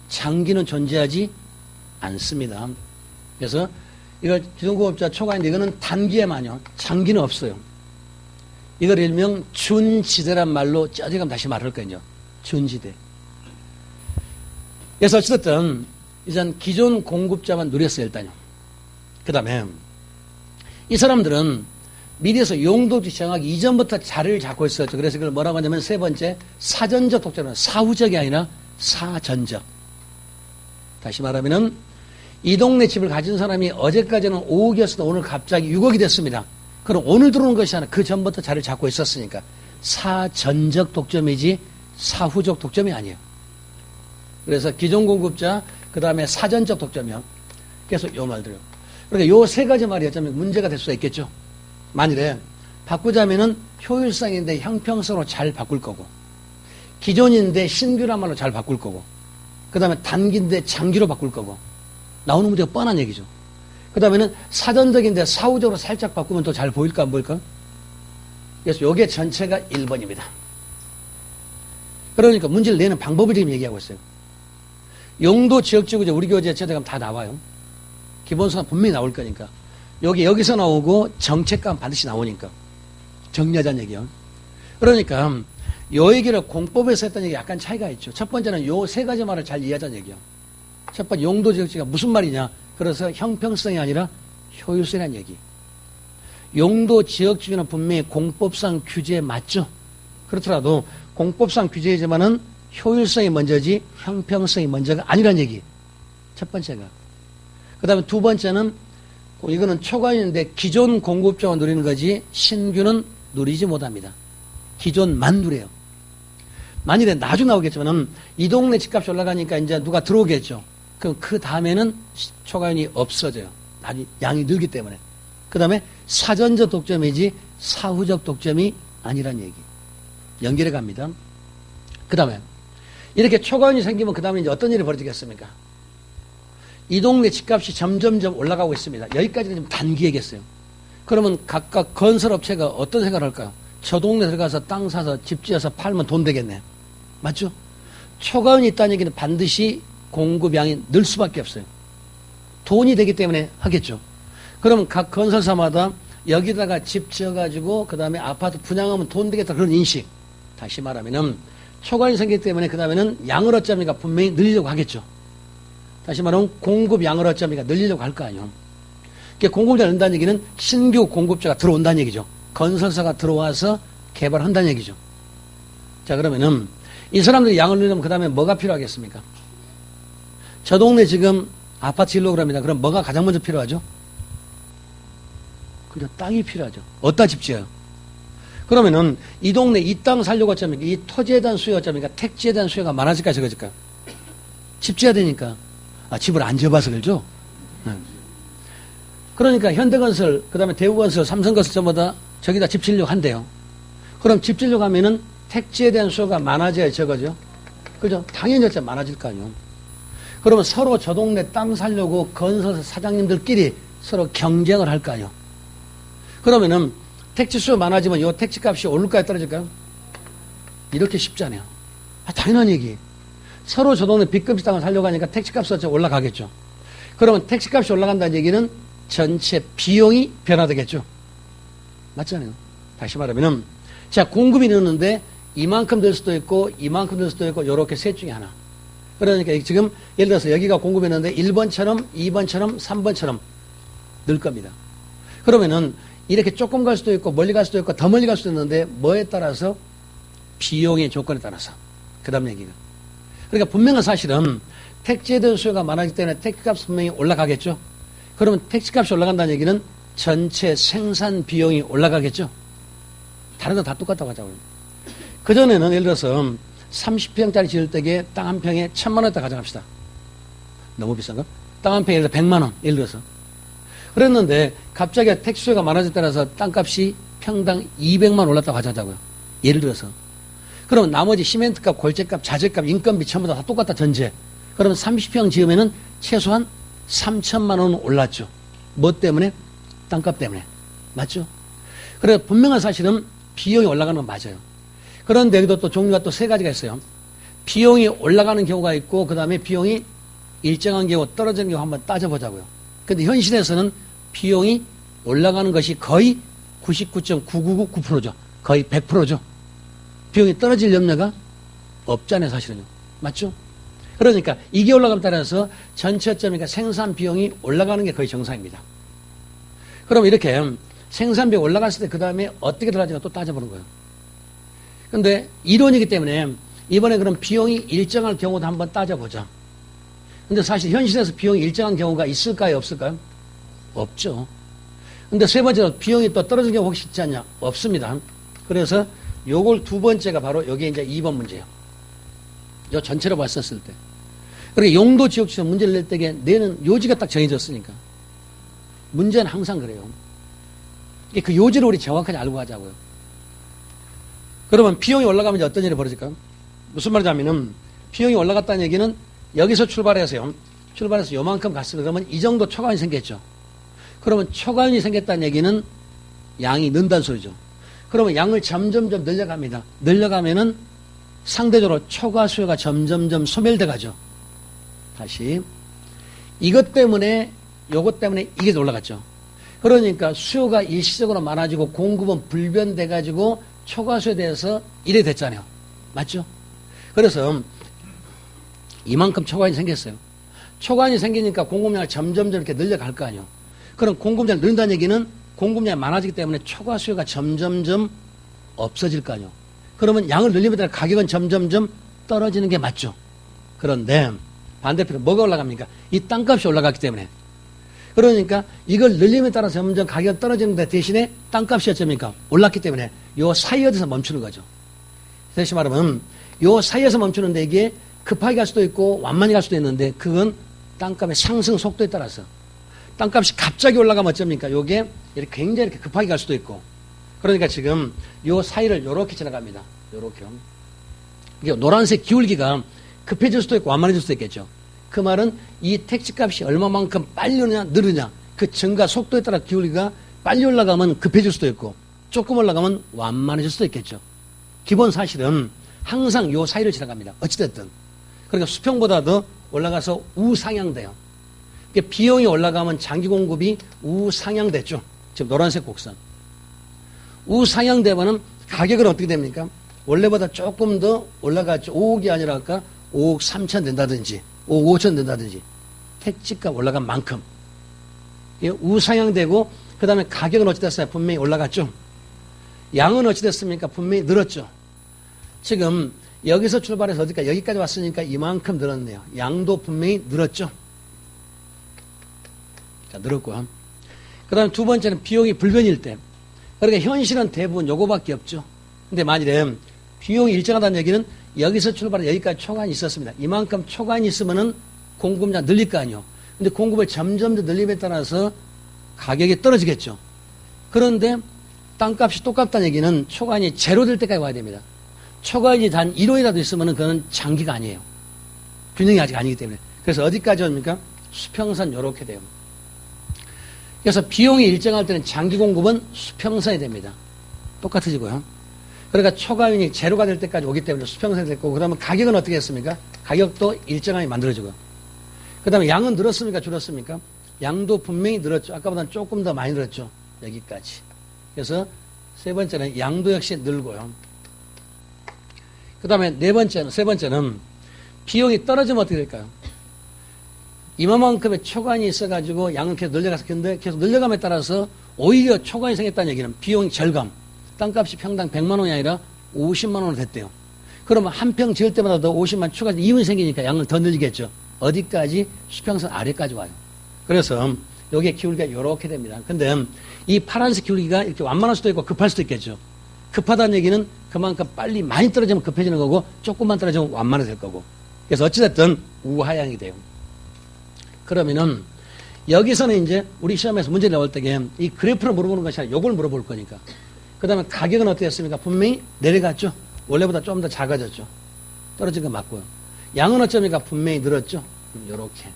장기는 존재하지 않습니다. 그래서 이걸 기존공급자 초과인데 이거는 단기에만요. 장기는 없어요. 이걸 일명 준지대란 말로 짜증감 다시 말할 거예요. 준지대. 그래서 어쨌든 이전 기존 공급자만 누렸어요. 일단요. 그 다음에 이 사람들은 미리에서 용도지 정하기 이전부터 자리를 잡고 있었죠. 그래서 그걸 뭐라고 하냐면 세 번째 사전적 독점은 사후적이 아니라 사전적. 다시 말하면은 이 동네 집을 가진 사람이 어제까지는 5억이었으나 오늘 갑자기 6억이 됐습니다. 그럼 오늘 들어오는 것이 아니라 그 전부터 자리를 잡고 있었으니까 사전적 독점이지 사후적 독점이 아니에요. 그래서 기존 공급자 그 다음에 사전적 독점이요. 계속 요 말들요. 그러니까 요 세 가지 말이 어쩌면 문제가 될 수가 있겠죠. 만일에 바꾸자면은 효율성인데 형평성으로 잘 바꿀 거고 기존인데 신규란 말로 잘 바꿀 거고 그 다음에 단기인데 장기로 바꿀 거고 나오는 문제가 뻔한 얘기죠. 그 다음에는 사전적인데 사후적으로 살짝 바꾸면 또 잘 보일까 안 보일까? 그래서 요게 전체가 1번입니다. 그러니까 문제를 내는 방법을 지금 얘기하고 있어요. 용도 지역지구 우리 교재 제대로 다 나와요. 기본소가 분명히 나올 거니까. 여기서 나오고 정책감 반드시 나오니까. 정리하자는 얘기요. 그러니까 요 얘기를 공법에서 했던 얘기 약간 차이가 있죠. 첫 번째는 요 세 가지 말을 잘 이해하자는 얘기요. 첫 번째 용도 지역지가 무슨 말이냐. 그래서 형평성이 아니라 효율성이라는 얘기. 용도 지역지구는 분명히 공법상 규제에 맞죠. 그렇더라도 공법상 규제이지만은 효율성이 먼저지 형평성이 먼저가 아니란 얘기. 첫 번째가. 그 다음에 두 번째는 이거는 초과인인데 기존 공급자가 누리는 거지 신규는 누리지 못합니다. 기존만 누려요. 만일에 나중에 나오겠지만은 이 동네 집값이 올라가니까 이제 누가 들어오겠죠. 그럼 그 다음에는 초과인이 없어져요. 양이 늘기 때문에. 그 다음에 사전적 독점이지 사후적 독점이 아니란 얘기. 연결해 갑니다. 그 다음에 이렇게 초과인이 생기면 그 다음에 이제 어떤 일이 벌어지겠습니까? 이 동네 집값이 점점점 올라가고 있습니다. 여기까지는 좀 단기얘기했어요. 그러면 각각 건설업체가 어떤 생각을 할까요? 저 동네 들어가서 땅 사서 집 지어서 팔면 돈 되겠네. 맞죠? 초과인이 있다는 얘기는 반드시 공급량이 늘 수밖에 없어요. 돈이 되기 때문에 하겠죠. 그러면 각 건설사마다 여기다가 집 지어가지고 그 다음에 아파트 분양하면 돈 되겠다 그런 인식. 다시 말하면은 초과인이 생기기 때문에 그 다음에는 양을 어쩌니까 분명히 늘리려고 하겠죠. 다시 말하면 공급 양을 어쩌니까 늘리려고 할 거 아니에요. 공급자 늘린다는 얘기는 신규 공급자가 들어온다는 얘기죠. 건설사가 들어와서 개발한다는 얘기죠. 자, 그러면은 이 사람들이 양을 늘리려면 그 다음에 뭐가 필요하겠습니까? 저 동네 지금 아파트 지으려고 합니다. 그럼 뭐가 가장 먼저 필요하죠? 그죠. 땅이 필요하죠. 어디다 집 지어요? 그러면은 이 동네 이 땅 살려고 어쩌니까 이 토지에 대한 수요 어쩌니까 택지에 대한 수요가 많아질까 적어질까? 집 지어야 되니까. 집을 안 지어봐서 그러죠? 네. 그러니까 현대건설, 그 다음에 대우건설, 삼성건설 전부 다 저기다 집 지으려고 한대요. 그럼 집 지으려고 하면은 택지에 대한 수요가 많아져야 적어져. 그죠? 당연히 어째 많아질 거 아니에요. 그러면 서로 저 동네 땅 살려고 건설사 사장님들끼리 서로 경쟁을 할 거 아니에요. 그러면은 택지 수요 많아지면 요 택지 값이 오를까요? 떨어질까요? 이렇게 쉽지 않아요. 당연한 얘기. 서로 저 동네 B급 땅을 살려고 하니까 택지값이 어째 올라가겠죠. 그러면 택지값이 올라간다는 얘기는 전체 비용이 변화되겠죠. 맞잖아요. 다시 말하면은 자, 공급이 늘었는데 이만큼 될 수도 있고 이만큼 될 수도 있고 요렇게 셋 중에 하나. 그러니까 지금 예를 들어서 여기가 공급했는데 1번처럼 2번처럼 3번처럼 늘 겁니다. 그러면은 이렇게 조금 갈 수도 있고 멀리 갈 수도 있고 더 멀리 갈 수도 있는데 뭐에 따라서? 비용의 조건에 따라서. 그 다음 얘기가. 그러니까 분명한 사실은 택지에 대한 수요가 많아지기 때문에 택지값 분명히 올라가겠죠. 그러면 택지값이 올라간다는 얘기는 전체 생산 비용이 올라가겠죠. 다른 건 다 똑같다고 하자고요. 그전에는 예를 들어서 30평짜리 지을 때에 땅 한 평에 1,000만 원에다 가져갑시다. 너무 비싼가? 땅 한 평에 예를 들어 100만 원. 예를 들어서. 그랬는데 갑자기 택지 수요가 많아졌에 따라서 땅값이 평당 200만 원 올랐다고 하자고요. 예를 들어서. 그러면 나머지 시멘트값, 골재값, 자재값, 인건비 전부 다 똑같다 전제. 그러면 30평 지으면은 최소한 3천만 원 올랐죠. 뭐 때문에? 땅값 때문에. 맞죠? 그래서 분명한 사실은 비용이 올라가는 건 맞아요. 그런데 여기도 또 종류가 또 세 가지가 있어요. 비용이 올라가는 경우가 있고 그 다음에 비용이 일정한 경우 떨어지는 경우 한번 따져보자고요. 근데 현실에서는 비용이 올라가는 것이 거의 99.9999%죠. 거의 100%죠. 비용이 떨어질 염려가 없잖아요, 사실은요. 맞죠? 그러니까 이게 올라감에 따라서 전체 점이니까 생산 비용이 올라가는 게 거의 정상입니다. 그럼 이렇게 생산 비용이 올라갔을 때 그 다음에 어떻게 들어가지가 또 따져보는 거예요. 근데 이론이기 때문에 이번에 그럼 비용이 일정할 경우도 한번 따져보자. 근데 사실 현실에서 비용이 일정한 경우가 있을까요, 없을까요? 없죠. 근데 세 번째로 비용이 또 떨어지는 경우 혹시 있지 않냐? 없습니다. 그래서 요걸 두 번째가 바로 여기에 이제 2번 문제예요. 요 전체로 봤었을 때. 그러니까 용도 지역주에서 문제를 낼 때에 내는 요지가 딱 정해졌으니까. 문제는 항상 그래요. 그 요지를 우리 정확하게 알고 가자고요. 그러면 비용이 올라가면 이제 어떤 일이 벌어질까요? 무슨 말이냐면은 비용이 올라갔다는 얘기는 여기서 출발해서요. 출발해서 요만큼 갔으면 그러면 이 정도 초과인이 생겼죠. 그러면 초과인이 생겼다는 얘기는 양이 는다는 소리죠. 그러면 양을 점점점 늘려갑니다. 늘려가면은 상대적으로 초과 수요가 점점점 소멸돼 가죠. 다시. 이것 때문에 요것 때문에 이게 올라갔죠. 그러니까 수요가 일시적으로 많아지고 공급은 불변돼 가지고 초과 수요에 대해서 이래 됐잖아요. 맞죠? 그래서 이만큼 초과인이 생겼어요. 초과인이 생기니까 공급량을 점점점 이렇게 늘려갈 거 아니에요. 그럼 공급량을 늘린다는 얘기는 공급량이 많아지기 때문에 초과 수요가 점점점 없어질 거 아니에요. 그러면 양을 늘리면 따라 가격은 점점점 떨어지는 게 맞죠. 그런데 반대편으로 뭐가 올라갑니까? 이 땅값이 올라갔기 때문에. 그러니까 이걸 늘림에 따라서 점점 가격이 떨어지는데 대신에 땅값이 어쩝니까? 올랐기 때문에 요 사이에서 멈추는 거죠. 다시 말하면 요 사이에서 멈추는데 이게 급하게 갈 수도 있고 완만히 갈 수도 있는데 그건 땅값의 상승 속도에 따라서 땅값이 갑자기 올라가면 어쩝니까? 요게 이렇게 굉장히 이렇게 급하게 갈 수도 있고 그러니까 지금 요 사이를 요렇게 지나갑니다. 요렇게. 이게 노란색 기울기가 급해질 수도 있고 완만해질 수도 있겠죠. 그 말은 이 택지값이 얼마만큼 빨리 오느냐 느느냐 그 증가 속도에 따라 기울기가 빨리 올라가면 급해질 수도 있고 조금 올라가면 완만해질 수도 있겠죠. 기본 사실은 항상 요 사이를 지나갑니다. 어찌됐든. 그러니까 수평보다도 올라가서 우상향돼요. 그러니까 비용이 올라가면 장기 공급이 우상향됐죠. 지금 노란색 곡선. 우상향되면은 가격은 어떻게 됩니까? 원래보다 조금 더 올라갔죠. 5억이 아니라 아까 5억 3천 된다든지 5억 5천 된다든지 택지값 올라간 만큼 우상향되고 그 다음에 가격은 어찌 됐어요? 분명히 올라갔죠. 양은 어찌 됐습니까? 분명히 늘었죠. 지금 여기서 출발해서 어디까지 여기까지 왔으니까 이만큼 늘었네요. 양도 분명히 늘었죠. 자, 늘었고요. 그 다음에 두 번째는 비용이 불변일 때. 그러니까 현실은 대부분 요거밖에 없죠. 근데 만일에 비용이 일정하다는 얘기는 여기서 출발해서 여기까지 초과한이 있었습니다. 이만큼 초과한이 있으면은 공급량 늘릴 거 아니에요. 근데 공급을 점점 더 늘림에 따라서 가격이 떨어지겠죠. 그런데 땅값이 똑같다는 얘기는 초과한이 제로 될 때까지 와야 됩니다. 초과한이 단 1호이라도 있으면은 그건 장기가 아니에요. 균형이 아직 아니기 때문에. 그래서 어디까지 옵니까? 수평선 요렇게 돼요. 그래서 비용이 일정할 때는 장기 공급은 수평선이 됩니다. 똑같아지고요. 그러니까 초과율이 제로가 될 때까지 오기 때문에 수평선이 됐고 그러면 가격은 어떻게 했습니까? 가격도 일정하게 만들어지고 그 다음에 양은 늘었습니까? 줄었습니까? 양도 분명히 늘었죠. 아까보다는 조금 더 많이 늘었죠. 여기까지. 그래서 세 번째는 양도 역시 늘고요. 그 다음에 세 번째는 비용이 떨어지면 어떻게 될까요? 이만큼의 초과한이 있어가지고 양은 계속 늘려가서 근데 계속 늘려감에 따라서 오히려 초과한이 생겼다는 얘기는 비용 절감. 땅값이 평당 100만 원이 아니라 50만 원으로 됐대요. 그러면 한 평 지을 때마다 더 50만 추가 이윤이 생기니까 양을 더 늘리겠죠. 어디까지? 수평선 아래까지 와요. 그래서 여기에 기울기가 이렇게 됩니다. 근데 이 파란색 기울기가 이렇게 완만할 수도 있고 급할 수도 있겠죠. 급하다는 얘기는 그만큼 빨리 많이 떨어지면 급해지는 거고 조금만 떨어지면 완만해질 거고. 그래서 어찌됐든 우하향이 돼요. 그러면은 여기서는 이제 우리 시험에서 문제 나올 때에 이 그래프를 물어보는 것이 아니라 요걸 물어볼 거니까. 그 다음에 가격은 어떻게 했습니까? 분명히 내려갔죠. 원래보다 좀 더 작아졌죠. 떨어진 건 맞고요. 양은 어쩌니까 분명히 늘었죠. 요렇게.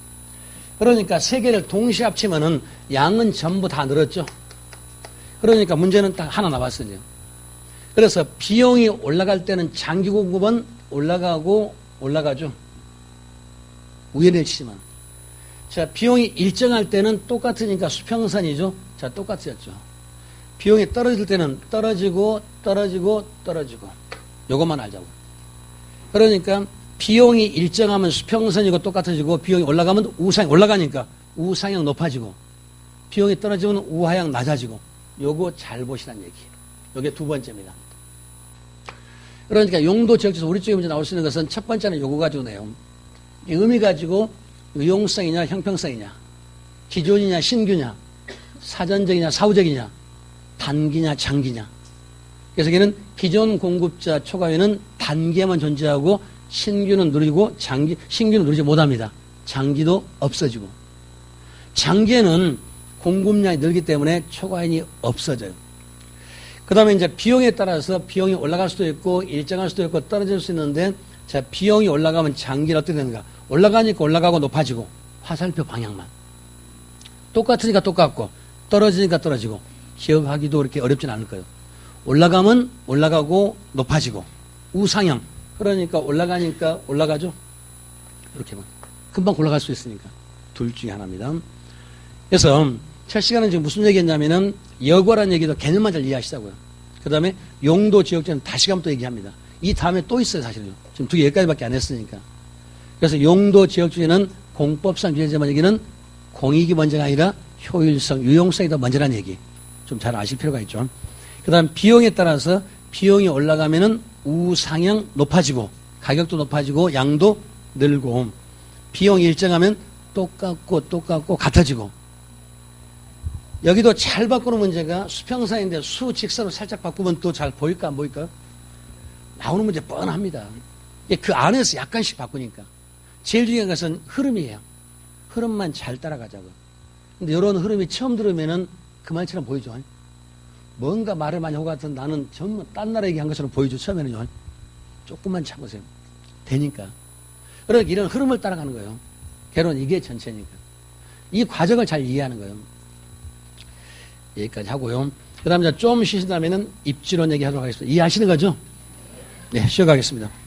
그러니까 세 개를 동시에 합치면은 양은 전부 다 늘었죠. 그러니까 문제는 딱 하나 남았어요. 그래서 비용이 올라갈 때는 장기 공급은 올라가죠. 우연을 치지만. 자, 비용이 일정할 때는 똑같으니까 수평선이죠. 자, 똑같았죠. 비용이 떨어질 때는 떨어지고. 요것만 알자고. 그러니까 비용이 일정하면 수평선이고 똑같아지고 비용이 올라가면 올라가니까 우상향 높아지고 비용이 떨어지면 우하향 낮아지고 요거 잘 보시란 얘기예요. 요게 두 번째입니다. 그러니까 용도 지역에서 우리 쪽에 문제 나올 수 있는 것은 첫 번째는 요거 가지고 내요. 의미 가지고 유용성이냐 형평성이냐 기존이냐 신규냐 사전적이냐 사후적이냐 단기냐 장기냐. 그래서 여기는 기존 공급자 초과율은 단기에만 존재하고 신규는 누리고 신규는 누리지 못합니다. 장기도 없어지고 장기에는 공급량이 늘기 때문에 초과인이 없어져요. 그 다음에 이제 비용에 따라서 비용이 올라갈 수도 있고 일정할 수도 있고 떨어질 수 있는데 자, 비용이 올라가면 장기는 어떻게 되는가? 올라가니까 올라가고 높아지고 화살표 방향만. 똑같으니까 똑같고 떨어지니까 떨어지고 기억하기도 그렇게 어렵진 않을 거예요. 올라가면 올라가고 높아지고 우상향. 그러니까 올라가니까 올라가죠. 이렇게만. 금방 올라갈 수 있으니까. 둘 중에 하나입니다. 그래서 첫 시간은 지금 무슨 얘기했냐면은 여과라는 얘기도 개념만 잘 이해하시자고요. 그 다음에 용도 지역제는 다시 가면 또 얘기합니다. 이 다음에 또 있어요, 사실은요. 지금 두 개 여기까지밖에 안 했으니까. 그래서 용도 지역주의는 공법상 주제지만 여기는 공익이 먼저가 아니라 효율성, 유용성이 더 먼저라는 얘기. 좀 잘 아실 필요가 있죠. 그 다음 비용에 따라서 비용이 올라가면은 우상향 높아지고 가격도 높아지고 양도 늘고 비용이 일정하면 똑같고 같아지고 여기도 잘 바꾸는 문제가 수평선인데 수직선으로 살짝 바꾸면 또 잘 보일까 안 보일까요? 나오는 문제 뻔합니다. 그 안에서 약간씩 바꾸니까 제일 중요한 것은 흐름이에요. 흐름만 잘 따라가자고. 근데 이런 흐름이 처음 들으면은 그 말처럼 보이죠. 뭔가 말을 많이 하고 같은 나는 전부 딴 나라 얘기한 것처럼 보이죠. 처음에는요. 조금만 참으세요. 되니까. 그러니까 이런 흐름을 따라가는 거예요. 결혼 이게 전체니까. 이 과정을 잘 이해하는 거예요. 여기까지 하고요. 그 다음에 좀 쉬신 다음에는 입지론 얘기하도록 하겠습니다. 이해하시는 거죠? 네, 쉬어가겠습니다.